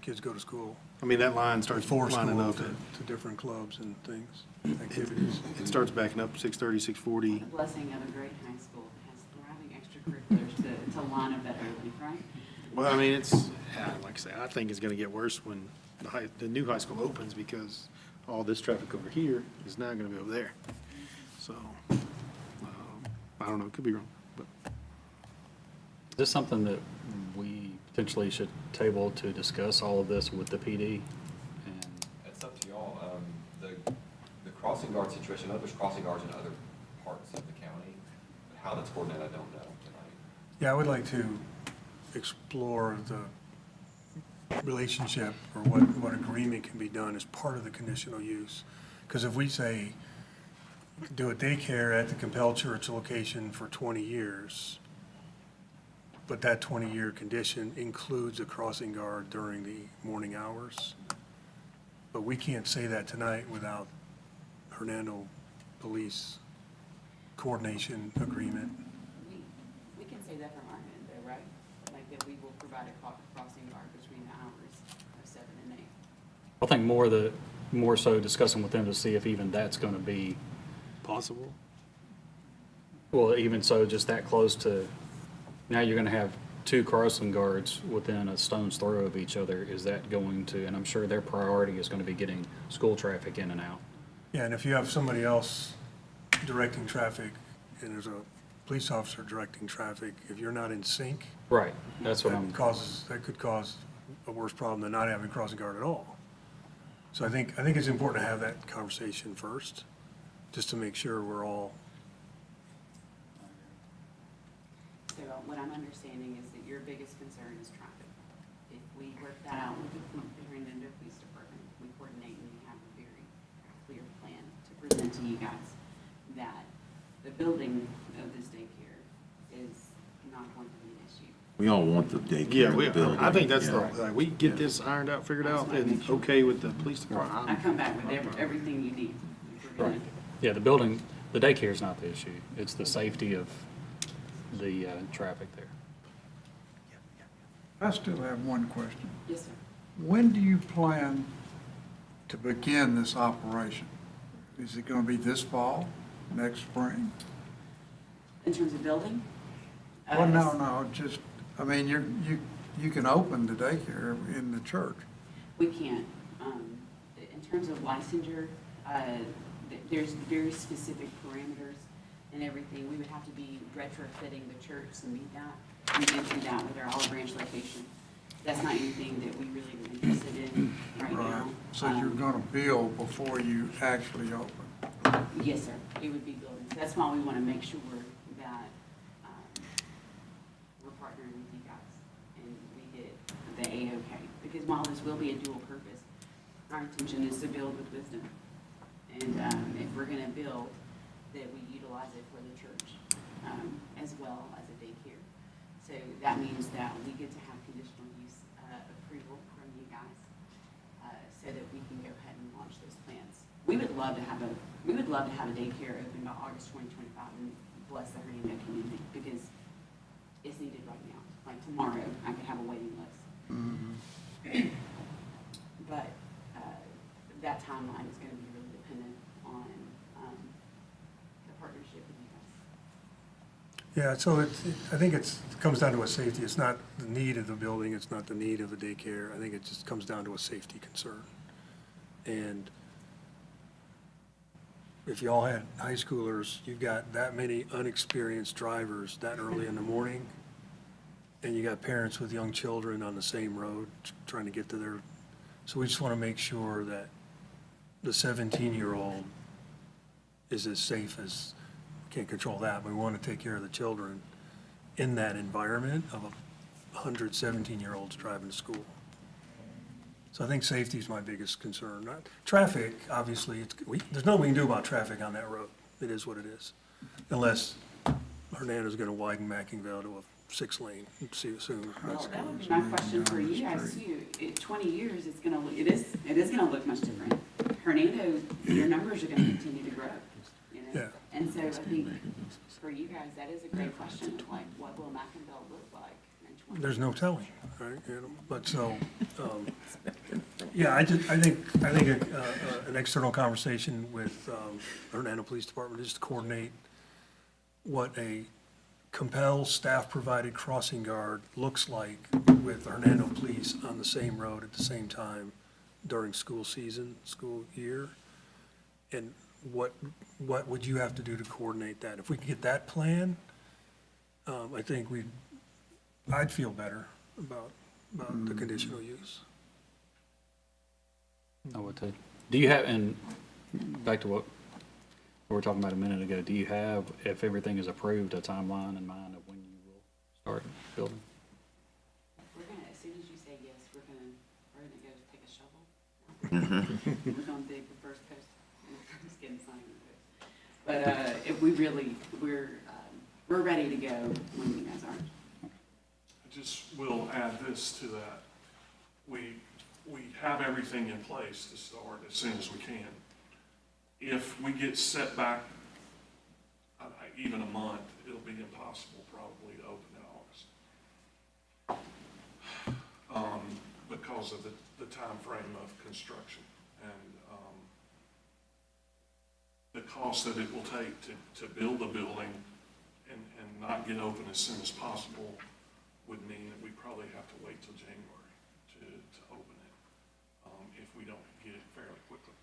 kids go to school. I mean, that line starts Before lining school up. to different clubs and things, activities. It starts backing up 6:30, 6:40. The blessing of a great high school that has thriving extracurriculars to line up that early, right? Well, I mean, like I say, I think it's gonna get worse when the new high school opens, because all this traffic over here is now gonna be over there. So, I don't know, it could be wrong, but. Is this something that we potentially should table to discuss all of this with the PD? And It's up to y'all. The crossing guard situation, I know there's crossing guards in other parts of the county, but how that's coordinated, I don't know tonight. Yeah, I would like to explore the relationship or what agreement can be done as part of the conditional use. Because if we say, do a daycare at the Compel Church location for 20 years, but that 20-year condition includes a crossing guard during the morning hours, but we can't say that tonight without Hernando Police coordination agreement. We can say that from our end though, right? Like that we will provide a crossing guard between the hours of 7 and 8. I think more so discussing with them to see if even that's going to be, Possible? well, even so, just that close to, now you're going to have 2 crossing guards within a stone's throw of each other. Is that going to, and I'm sure their priority is going to be getting school traffic in and out. Yeah, and if you have somebody else directing traffic and there's a police officer directing traffic, if you're not in sync, Right, that's what I'm, that could cause a worse problem than not having crossing guard at all. So I think it's important to have that conversation first, just to make sure we're all, So what I'm understanding is that your biggest concern is traffic. If we work that out with the Hernando Police Department, we coordinate and we have a very clear plan to present to you guys that the building of this daycare is not going to be an issue. We all want the Yeah, daycare in the building. I think that's Yeah. like, we get this ironed out, figured out, and okay with the police I department. come back with everything you need. We're gonna- right. Yeah, the building, the daycare is not the issue. It's the safety of the traffic there. I still have one question. Yes, sir. When do you plan to begin this operation? Is it going to be this fall, next spring? In terms of building? Well, no, just, I mean, you can open the daycare in the church. We can't. In terms of licensure, there's very specific parameters and everything. We would have to be retrofitting the church to meet that. We did do that with our Olive Branch location. That's not anything that we really are interested in right now. So you're going to build before you actually open? Yes, sir. It would be buildings. That's why we want to make sure that we're partnering with you guys and we get the A-OK. Because while this will be a dual purpose, our intention is to build with wisdom. And if we're going to build, that we utilize it for the church as well as a daycare. So that means that we get to have conditional use approval from you guys so that we can go ahead and launch this we would love to have a daycare open by August 2025 and bless the Hernando community, because it's needed right now. Like tomorrow, I could have a waiting list. But that timeline is going to be really dependent on the partnership with you guys. Yeah, so I think it comes down to a safety. It's not the need of the building, it's not the need of the daycare. I think it just comes down to a safety concern. And if y'all had high schoolers, you've got that many unexperienced drivers that early in the morning, and you got parents with young children on the same road trying to get to their, so we just want to make sure that the 17-year-old is as safe as, can't control that, but we want to take care of the children in that environment of 100 17-year-olds driving to school. So I think safety is my biggest concern. Traffic, obviously, there's nothing we can do about traffic on that road. It is what it is. Unless Hernando's going to widen Mackingville to a 6-lane, see you soon. Well, that would be my question for you guys too. In 20 years, it is gonna look much different. Hernando, your numbers are gonna continue to grow, you know? Yeah. And so I think for you guys, that is a great question, like, what will Mackingville look like in 20 years? There's no telling, right? You know, but so, yeah, I think an external conversation with Hernando Police Department is to coordinate what a compel staff-provided crossing guard looks like with Hernando Police on the same road at the same time during school season, school year. And what would you have to do to coordinate that? If we could get that plan, I think I'd feel better about the conditional use. I would too. Do you have, and back to what we were talking about a minute ago, do you have, if everything is approved, a timeline in mind of when you will start building? We're gonna, as soon as you say yes, we're gonna go take a shovel. We're gonna dig the first post. I'm just kidding, it's not even a post. But if we're ready to go when you guys aren't. I just will add this to that. We have everything in place to start as soon as we can. If we get set back even a month, it'll be impossible probably to open in August. Because of the time frame of construction and the cost that it will take to build a building and not get open as soon as possible would mean that we probably have to wait till January to open it, if we don't get it fairly quickly.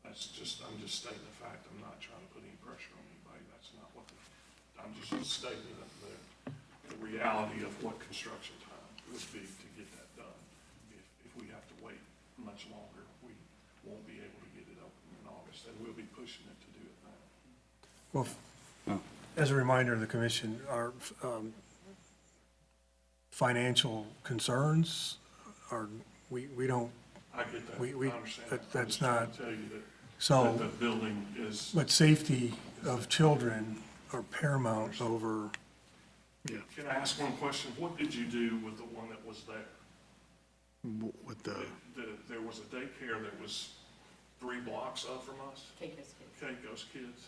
I'm just stating the fact. I'm not trying to put any pressure on anybody. That's not what I'm just stating the reality of what construction time would be to get that done. If we have to wait much longer, we won't be able to get it open in August, and we'll be pushing it to do it now. Well, as a reminder of the commission, our financial concerns are, we don't, I get that. I understand that. I'm that's just trying not, to tell you that so, the building is. but safety of children are paramount over, Can I ask one question? What did you do with the one that was there? With the, There was a daycare that was 3 blocks up from us, Keiko's kids. Keiko's Kids.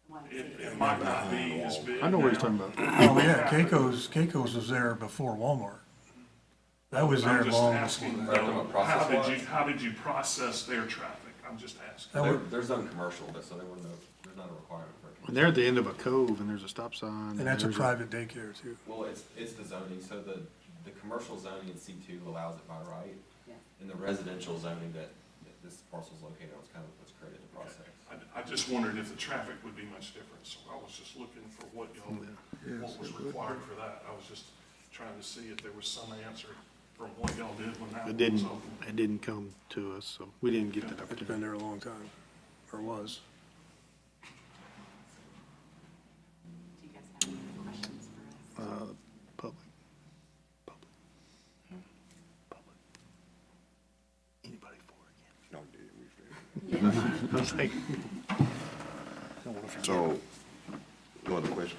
Well, It might not be as big. I know what he's now. talking about. oh yeah, Keiko's was there before Walmart. That was there I'm just long asking, before that. though, how did you process their traffic? I'm just asking. They're zone commercial, so there's not a requirement for it. And they're at the end of a cove and there's a stop sign. And that's a there's private daycare too. Well, it's the zoning, so the commercial zoning in C2 allows it by right. Yeah. And the residential zoning that this parcel's located on is kind of what's created the process. I just wondered if the traffic would be much different, so I was just looking for what was required for that. I was just trying to see if there was some answer from what y'all did when that It was open. didn't come to us, so we didn't get that It's opportunity. been there a long time, or was. Do you guys have any other questions for us? Public. Anybody for No, it? I was like, So, no other question?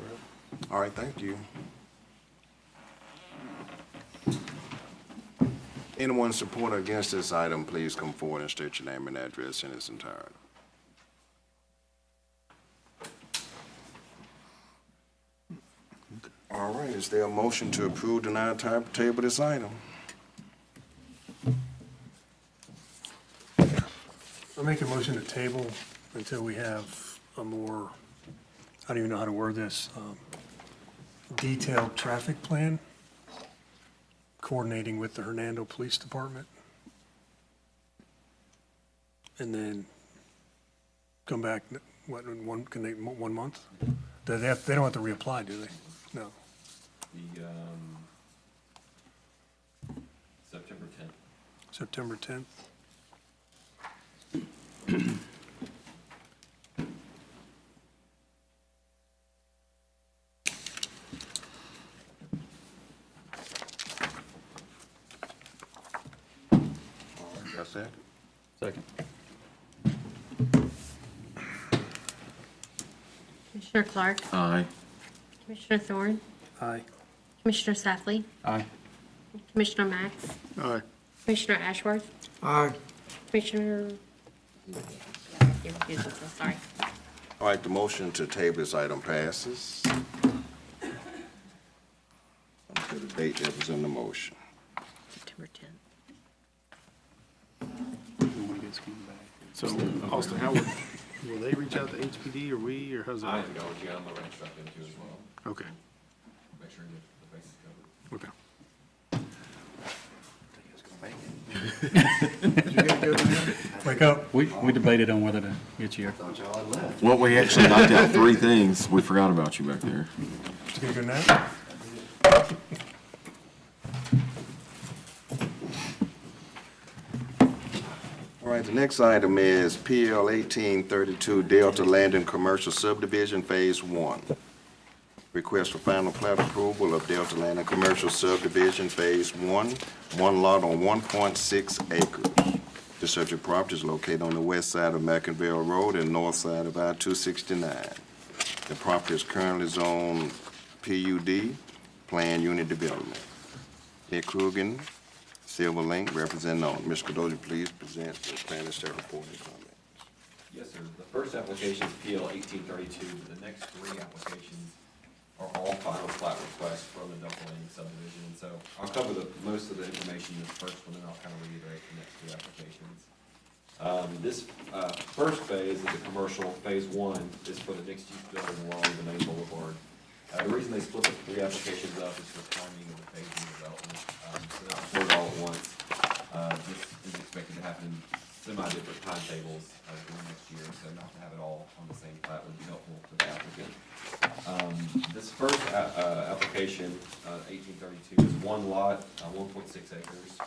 All right, thank you. Anyone support or against this item, please come forward and state your name and address in its entirety. All right, is there a motion to approve, deny, type, table this item? I'll make a motion to table until we have a more, I don't even know how to word this, detailed traffic plan, coordinating with the Hernando Police Department. And then come back, what, in one, can they, 1 month? Do they have, they don't have to reapply, do they? No. The, September 10th. September 10th? All right, that's it. Second. Commissioner Clark, Aye. Commissioner Thorne, Aye. Commissioner Commissioner Safley, Aye. Commissioner Max, Aye. Commissioner Ashworth, Aye. Commissioner, you're confused, I'm so sorry. All right, the motion to table this item passes. Until the date that was in the motion. September 10th. So, Austin, how will they reach out to HPD or we, or how's I that? have to go with you, I'm gonna instruct them to as well, Okay, make sure the base is covered. okay. Wake up. We debated on whether to get you here. Well, we actually knocked out 3 things. We forgot about you back there. Did you get a good nap? All right, the next item is PL 1832 Delta Landing Commercial Subdivision Phase 1. Request for final plat approval of Delta Landing Commercial Subdivision Phase 1, one lot on 1.6 acres. The subject property is located on the west side of McInville Road and north side of I-269. The property is currently zoned PUD, Planned Unit Development. Nick Krugen, Silver Link, representing on. Mr. Cadoza, please present the planning staff report and comments. Yes, sir. The first application is PL 1832. The next 3 applications are all final plat requests from the Delta Landing subdivision. And so I'll cover most of the information in the first one, and I'll kind of reiterate the next 2 applications. This first phase is the commercial. Phase 1 is for the mixed-use building along the main boulevard. The reason they split the 3 applications up is for timing of the phasing of development. So not report all at once. This is expected to happen in semi-different timetables in the next year, so not to have it all on the same plat would be helpful to the applicant. This first application, 1832, is one lot, 1.6 acres.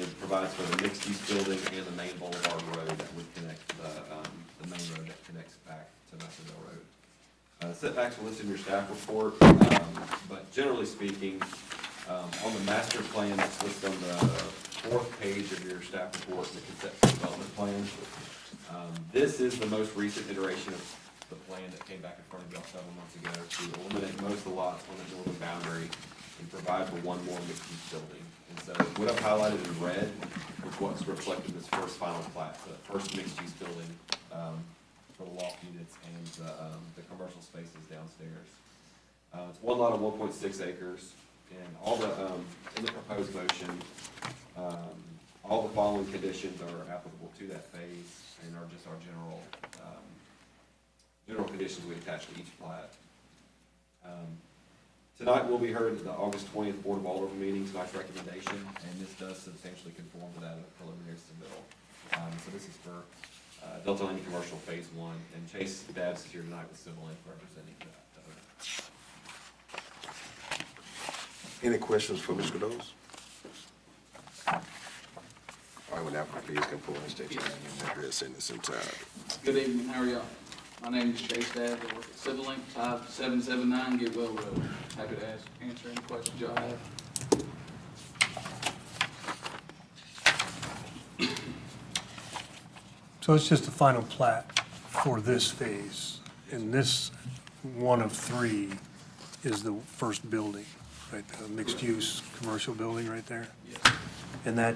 It provides for the mixed-use building and the main boulevard road that would connect the main road that connects back to Massonville Road. Setbacks are listed in your staff report, but generally speaking, on the master plan that's listed on the 4th page of your staff report, the conceptual development plan, this is the most recent iteration of the plan that came back in front of y'all several months ago to eliminate most of the lots on the northern boundary and provide for one more mixed-use building. And so what I've highlighted in red is what's reflected in this first final plat, the first mixed-use building for the loft units and the commercial spaces downstairs. It's one lot of 1.6 acres, and all the in the proposed motion, all the following conditions are applicable to that phase and are just our general conditions we attach to each plat. Tonight will be heard at the August 20th Board of Alderman meeting, tonight's recommendation, and this does substantially conform to that of the preliminary submittal. So this is for Delta Landing Commercial Phase 1, and Chase Dabbs is here tonight with Civil Link representing that. Any questions for Mr. Cadoza? All right, with that, please come forward and state your name and address in its entirety. Good evening, how are y'all? My name is Chase Dabbs, I work at Civil Link, 5779 Getwell Road. Happy to answer any questions y'all have. So it's just the final plat for this phase, and this one of 3 is the first building, right, the mixed-use commercial building right there? Yes. And that,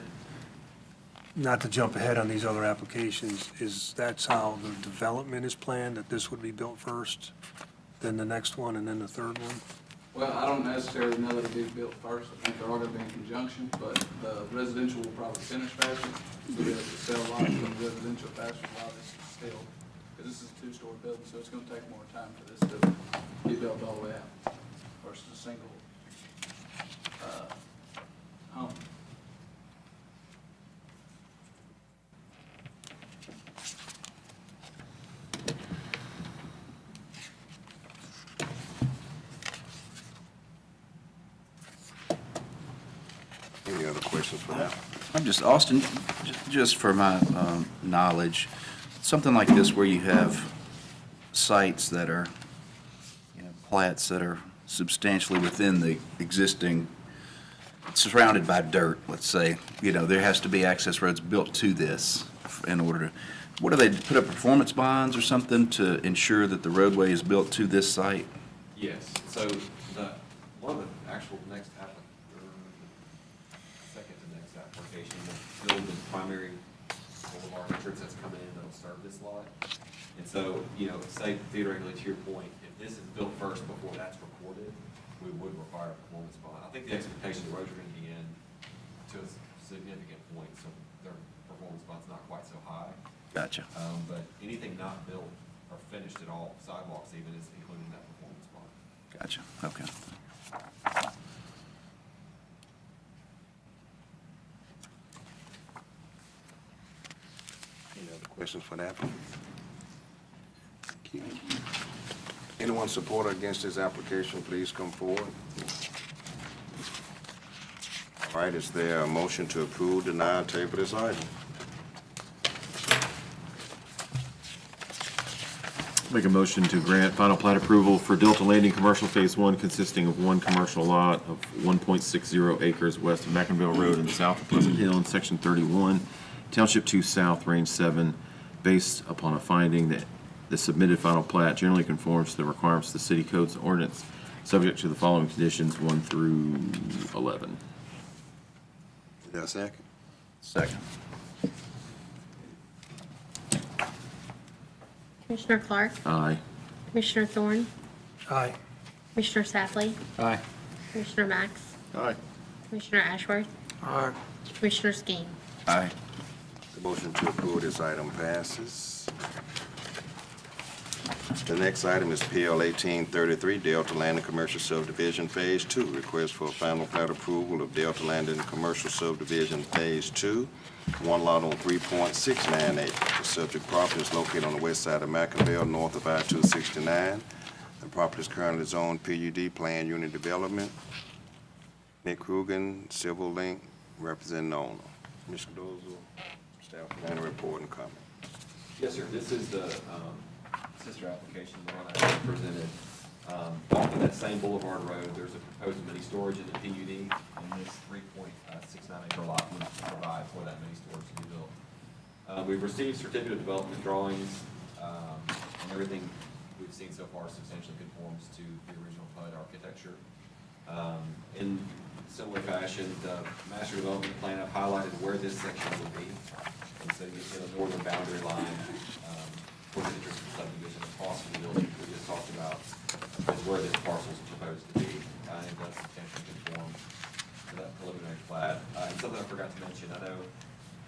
not to jump ahead on these other applications, that's how the development is planned, that this would be built first, then the next one, and then the third one? Well, I don't necessarily know that it'd be built first. I think they're all gonna be in conjunction, but the residential will probably finish faster. So we'll be able to sell lots from the residential faster while this is still, because this is a two-story building, so it's gonna take more time for this to be built all the way out versus a single, home. Any other questions for that? I'm just, Austin, just for my knowledge, something like this where you have sites that are, plats that are substantially within the existing, surrounded by dirt, let's say, there has to be access roads built to this in order to, what do they, put up performance bonds or something to ensure that the roadway is built to this site? Yes, so one of the actual next second to next application will build the primary boulevard entrance that's coming in that'll serve this lot. And so, say theoretically to your point, if this is built first before that's recorded, we would require a performance bond. I think the expectation the roads are gonna be in to a significant point, so their performance bond's not quite so high. Gotcha. But anything not built or finished at all, sidewalks even, is included in that performance bond. Gotcha, okay. Any other questions for the applicant? Thank you. Anyone support or against this application, please come forward. All right, is there a motion to approve, deny, or table this item? Make a motion to grant final plat approval for Delta Landing Commercial Phase 1 consisting of one commercial lot of 1.60 acres west of McInville Road and south of Pleasant Hill in Section 31, Township 2 South, Range 7, based upon a finding that the submitted final plat generally conforms to the requirements of the city codes and ordinance, subject to the following conditions 1 through 11. Is there a second? Second. Commissioner Clark, Aye. Commissioner Thorne, Aye. Commissioner Safley, Aye. Commissioner Max, Aye. Commissioner Ashworth, Aye. Commissioner Skeen. Aye. The motion to approve this item passes. The next item is PL 1833, Delta Landing Commercial Subdivision Phase 2. Request for final plat approval of Delta Landing Commercial Subdivision Phase 2, one lot on 3.69 acres. The subject property is located on the west side of McInville, north of I-269. The property is currently zoned PUD, Planned Unit Development. Nick Coogan, Civil Link, representing the owner. Mr. Dozel, staff planning report and comment. Yes, sir. This is the sister application, the one I presented. Off of that same Boulevard Road, there's a proposed mini storage in the PUD, and this 3.69 acre lot would provide for that mini storage to be built. We've received certificate of development drawings, and everything we've seen so far substantially conforms to the original PUD architecture. In similar fashion, the master development plan, I've highlighted where this section would be. And so you see the northern boundary line, for the interest of subdivision across the building we just talked about, is where this parcel is proposed to be. And it does substantially conform to that preliminary plat. And something I forgot to mention, I know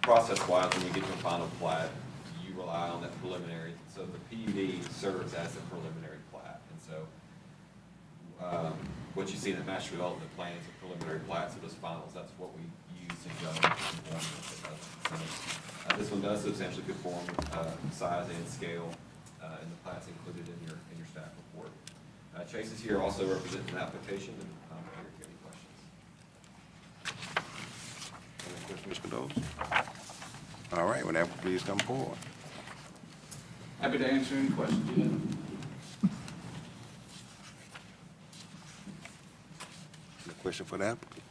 process-wise, when you get to a final plat, you rely on that preliminary. So the PUD serves as a preliminary plat. And so what you see in the master development plan is a preliminary plat, so those finals, that's what we use to judge conformance. So this one does substantially conform with size and scale, and the plats included in your staff report. Chase is here also representing the application, and I'm here if you have any questions. Any questions, Mr. Dozel? All right, well, that please come forward. Happy to answer any questions you have. Any question for the applicant?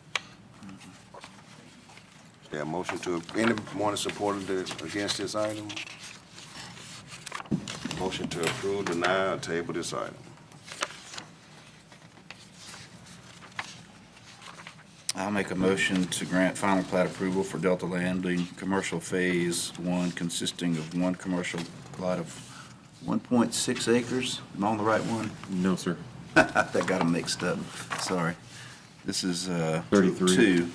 Is there a motion to, anyone supporting against this item? Motion to approve, deny, or table this item. I'll make a motion to grant final plat approval for Delta Landing Commercial Phase 1 consisting of one commercial lot of 1.6 acres. Am I on the right one? No, sir. That got them mixed up. Sorry. This is 33. 2,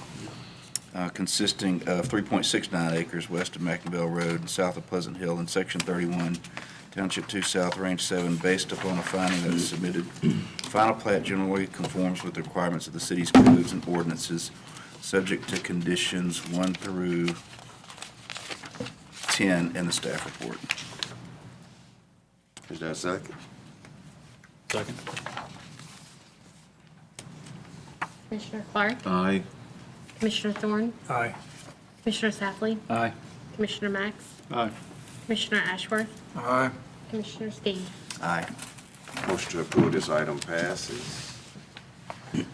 consisting of 3.69 acres west of McIngvale Road and south of Pleasant Hill in Section 31, Township 2 South, Range 7, based upon a finding that is submitted. Final plat generally conforms with the requirements of the city's codes and ordinances, subject to conditions 1 through 10 in the staff report. Is there a second? Second. Commissioner Clark, Aye. Commissioner Thorne, Aye. Commissioner Safley, Aye. Commissioner Max, Aye. Commissioner Ashworth, Aye. Commissioner Skeen. Aye. Motion to approve this item passes.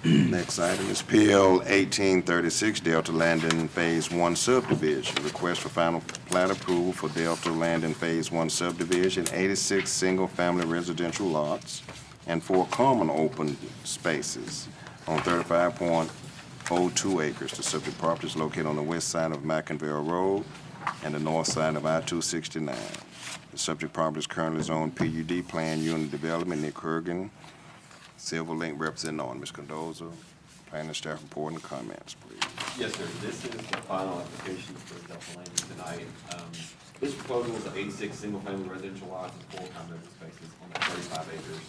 Next item is PL 1836, Delta Landing Phase 1 subdivision. Request for final plat approval for Delta Landing Phase 1 subdivision, 86 single-family residential lots and 4 common open spaces on 35.02 acres. The subject property is located on the west side of McIngvale Road and the north side of I-269. The subject property is currently zoned PUD, Planned Unit Development. Nick Kurgan, Silver Link representing on. Ms. Condoza, planning staff report and comments, please. Yes, sir. This is the final application for Delta Landing tonight. This proposal is 86 single-family residential lots and 4 common open spaces on 35 acres.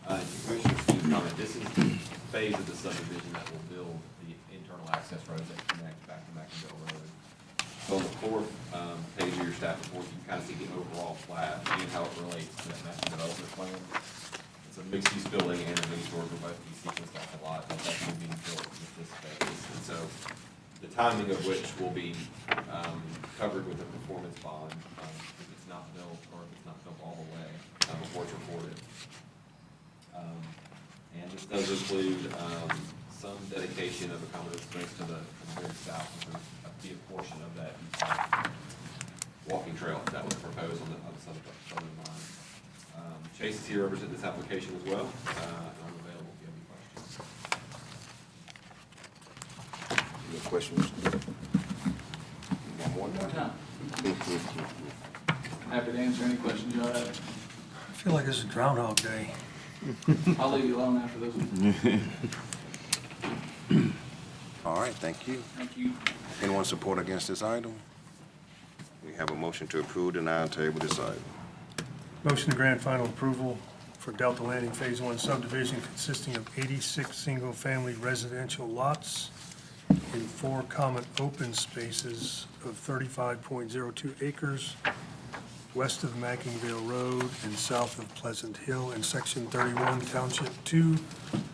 To Commissioner Steve's comment, this is the phase of the subdivision that will build the internal access roads that connect back to McIngvale Road. So on the fourth page of your staff report, you can kind of see the overall plat and how it relates to that master development plan. It's a mixed-use building and a mini storage will both be sequenced off the lot that's actually being built with this phase. And so the timing of which will be covered with a performance bond if it's not built or if it's not built all the way before it's recorded. And this does include some dedication of a common space to the very south, which would be a portion of that walking trail that was proposed on the southern line. Chase is here representing this application as well, and I'm available if you have any questions. Any questions? One more time. Happy to answer any questions y'all have. I feel like this is Groundhog Day. I'll leave you alone after this one. All right, thank you. Thank you. Anyone support against this item? We have a motion to approve, deny, and table this item. Motion to grant final approval for Delta Landing Phase 1 subdivision consisting of 86 single-family residential lots and 4 common open spaces of 35.02 acres west of McIngvale Road and south of Pleasant Hill in Section 31, Township 2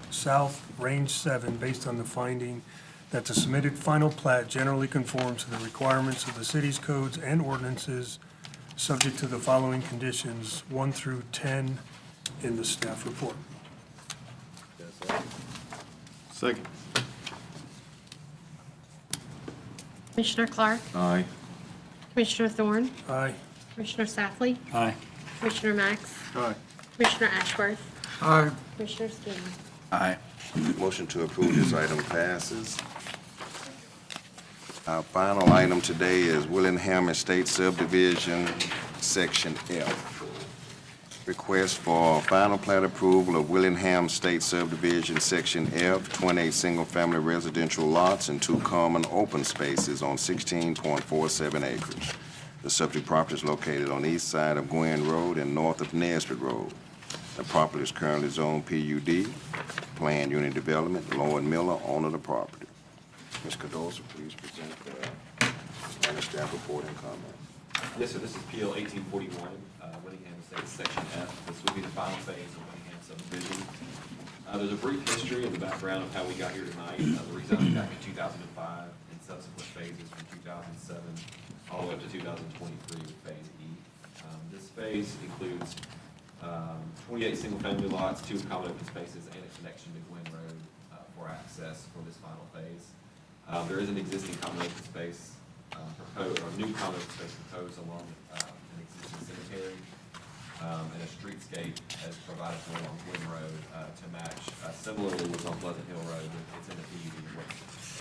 South, Range 7, based on the finding that the submitted final plat generally conforms to the requirements of the city's codes and ordinances, subject to the following conditions 1 through 10 in the staff report. Second. Commissioner Clark, Aye. Commissioner Thorne, Aye. Commissioner Safley, Aye. Commissioner Max, Aye. Commissioner Ashworth, Aye. Commissioner Skeen. Aye. Motion to approve this item passes. Our final item today is Willingham Estate Subdivision, Section F. Request for final plat approval of Willingham Estate Subdivision, Section F, 28 single-family residential lots and 2 common open spaces on 16.47 acres. The subject property is located on the east side of Gwen Road and north of Nesbitt Road. The property is currently zoned PUD, Planned Unit Development. Lloyd Miller, owner of the property. Ms. Cardoza, please present the staff report and comment. Yes, sir. This is PL 1841, Willingham Estates Section F. This will be the final phase of Willingham subdivision. There's a brief history of the background of how we got here tonight. The rezoning back in 2005 and subsequent phases from 2007 all the way up to 2023 with Phase E. This phase includes 28 single-family lots, 2 common open spaces, and a connection to Gwen Road for access for this final phase. There is an existing common open space proposed, or new common open space proposed along an existing cemetery, and a streetscape as provided for along Gwen Road to match. Similarly, what's on Pleasant Hill Road, it's in the PUD, what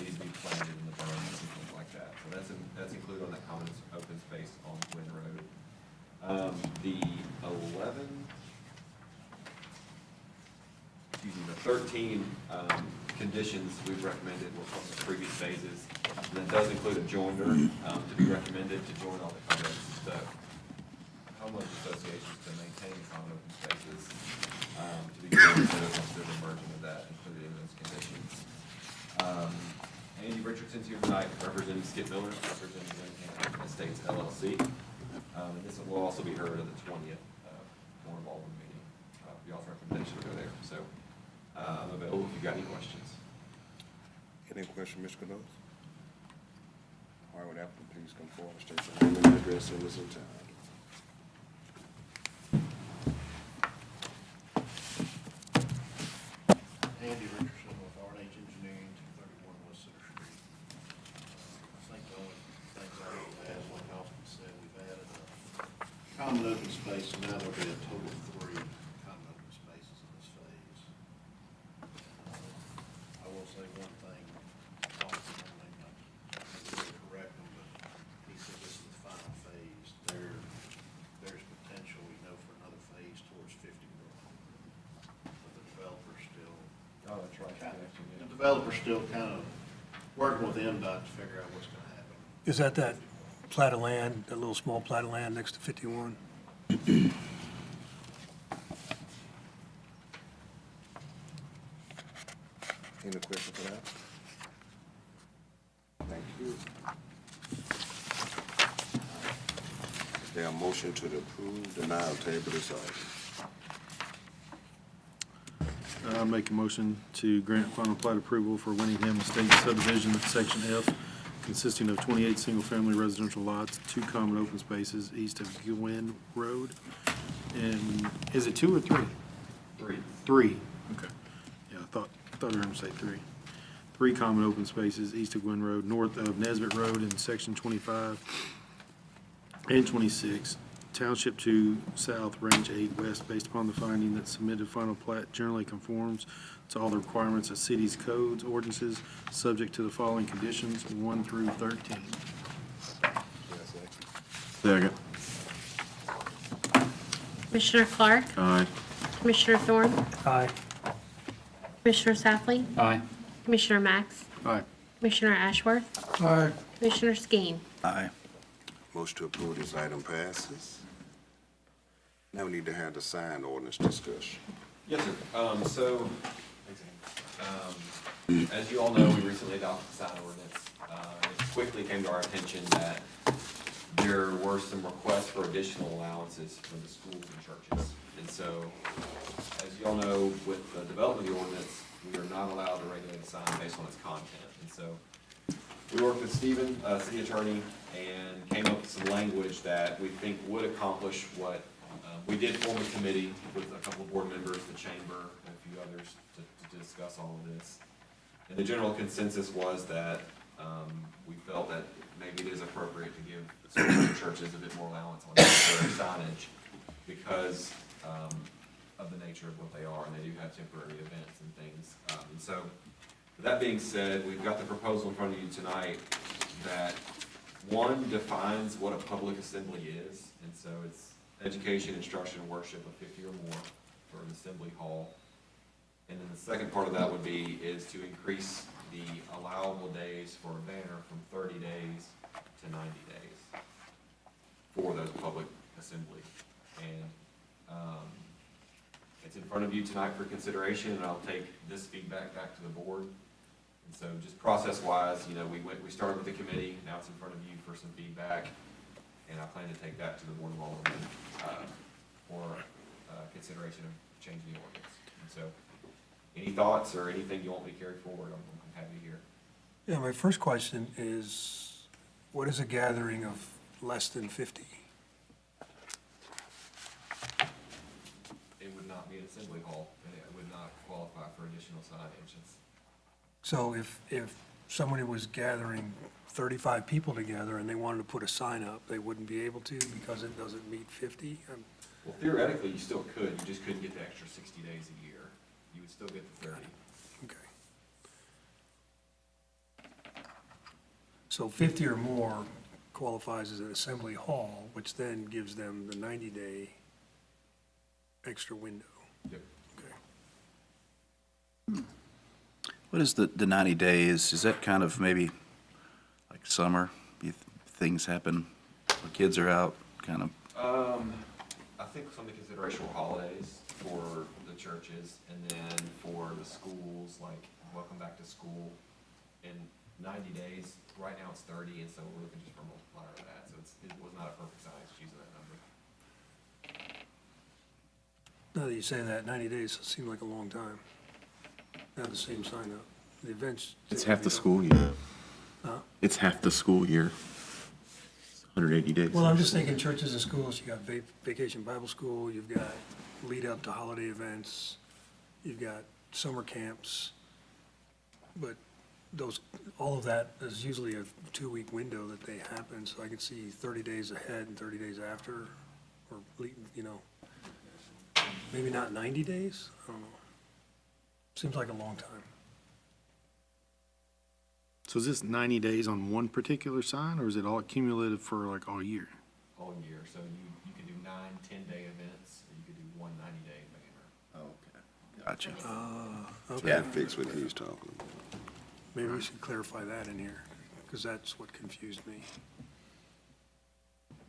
need to be planted in the berms and things like that. So that's included on that common open space on Gwynn Road. The 13 conditions we've recommended were from the previous phases. And that does include a joinder to be recommended to join all the comments. The homeowners associations to maintain common open spaces to be considered a version of that included in those conditions. Andy Richardson's here tonight representing Skip Miller, representing Winningham Estates LLC. And this will also be heard at the 20th Board of Alderman meeting. Y'all's recommendation will go there. So I'm available if you've got any questions. Any question, Mr. Canoes? All right, would applicant please come forward and state your name and address in this time. Andy Richardson with R&H Engineering, 231 West Center Street. I think the only things I need to add, like Austin said, we've added a common open space, and now there'll be a total of 3 common open spaces in this phase. I will say one thing, Austin, I may not necessarily correct him, but he said this is the final phase. There's potential, we know, for another phase towards 50 million. But the developer's still Oh, that's right. the developer's still kind of working with MDOT to figure out what's gonna happen. Is that plat of land, that little small plat of land next to 51? Any question for that? Thank you. Is there a motion to approve, deny, or table this item? I'll make a motion to grant final plat approval for Winningham Estates subdivision, section F, consisting of 28 single-family residential lots, 2 common open spaces east of Gwynn Road. And is it 2 or 3? 3. 3, okay. Yeah, I thought I heard him say 3. 3 common open spaces east of Gwynn Road, north of Nesbitt Road in section 25 and 26. Township 2, south, range 8, west, based upon the finding that submitted final plat generally conforms to all the requirements of city's codes, ordinances, subject to the following conditions, 1 through 13. Second. Commissioner Clark? Aye. Commissioner Thorne? Aye. Commissioner Safley? Aye. Commissioner Max? Aye. Commissioner Ashworth? Aye. Commissioner Skeen? Aye. Motion to approve this item passes. Now we need to have the signed ordinance discussion. Yes, sir. As you all know, we recently adopted the sign ordinance. It quickly came to our attention that there were some requests for additional allowances from the schools and churches. And so, as you all know, with the development of the ordinance, we are not allowed to regulate a sign based on its content. And so, we worked with Stephen, city attorney, and came up with some language that we think would accomplish what we did form a committee with a couple of board members, the chamber, and a few others to discuss all of this. And the general consensus was that we felt that maybe it is appropriate to give schools and churches a bit more allowance on their signage because of the nature of what they are, and they do have temporary events and things. And so, with that being said, we've got the proposal in front of you tonight that, one, defines what a public assembly is, and so it's education, instruction, and worship of 50 or more for an assembly hall. And then the second part of that would be is to increase the allowable days for a banner from 30 days to 90 days for those public assemblies. And it's in front of you tonight for consideration, and I'll take this feedback back to the board. And so just process-wise, you know, we started with the committee, now it's in front of you for some feedback, and I plan to take that to the Board of Aldermen for consideration of changing the ordinance. And so, any thoughts or anything you want me to carry forward, I'm happy to hear. Yeah, my first question is, what is a gathering of less than 50? It would not be an assembly hall, and it would not qualify for additional signage. So if somebody was gathering 35 people together and they wanted to put a sign up, they wouldn't be able to because it doesn't meet 50? Well, theoretically, you still could, you just couldn't get the extra 60 days a year. You would still get the 30. Okay. So 50 or more qualifies as an assembly hall, which then gives them the 90-day extra window. Yep. Okay. What is the 90 days? Is that kind of maybe like summer? Things happen, the kids are out, kind of? I think some of the consideration were holidays for the churches, and then for the schools, like welcome back to school. In 90 days, right now it's 30, and so we're looking just for a multiplier of that, so it was not a perfect size choosing that number. Now that you say that, 90 days seem like a long time. Have the same sign up. The events. It's half the school year. Huh? It's half the school year. 180 days. Well, I'm just thinking churches and schools, you got vacation Bible school, you've got lead up to holiday events, you've got summer camps. But those, all of that is usually a 2-week window that they happen, so I can see 30 days ahead and 30 days after, or, you know, maybe not 90 days? I don't know. Seems like a long time. So is this 90 days on one particular sign, or is it all cumulative for like all year? All year, so you could do 9 10-day events, or you could do one 90-day banner. Okay, gotcha. Okay. That fits what he's talking about. Maybe we should clarify that in here, because that's what confused me.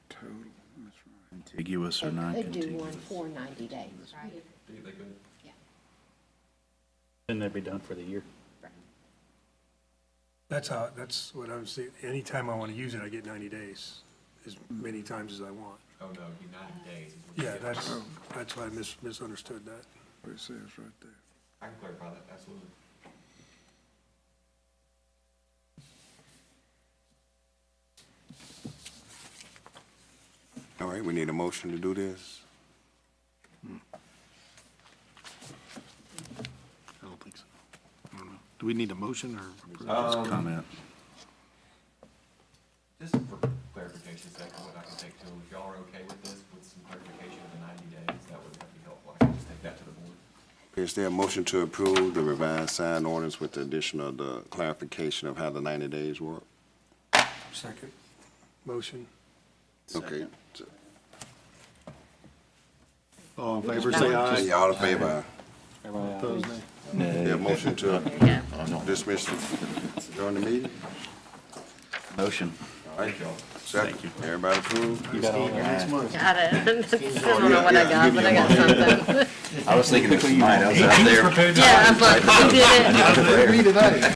Total, that's right. Contiguous or They could do non-contiguous? one for 90 days, right? They could. Then they'd be done for the year. That's what I was saying. Anytime I want to use it, I get 90 days, as many times as I want. Oh, no, it'd be 90 days. is what you Yeah, get. that's why I misunderstood that. What it says right there. I can clarify that, absolutely. All right, we need a motion to do this. I don't think so. I don't know. Do we need a motion or? Just comment. Just for clarification's sake, what I can take to them, if y'all are okay with this, with some clarification of the 90 days, that would be helpful. I can just take that to the board. Is there a motion to approve the revised sign ordinance with the addition of the clarification of how the 90 days work? Second. Motion. Okay. All in favor, say aye. All in favor? Opposed, nay. Yeah, motion to dismiss, during the meeting? Motion. All right, second. Everybody approve? You got all that? Got it. I don't know what I got, but I got something. I was thinking of somebody else out there. Yeah, I was like, you did it. Read it out.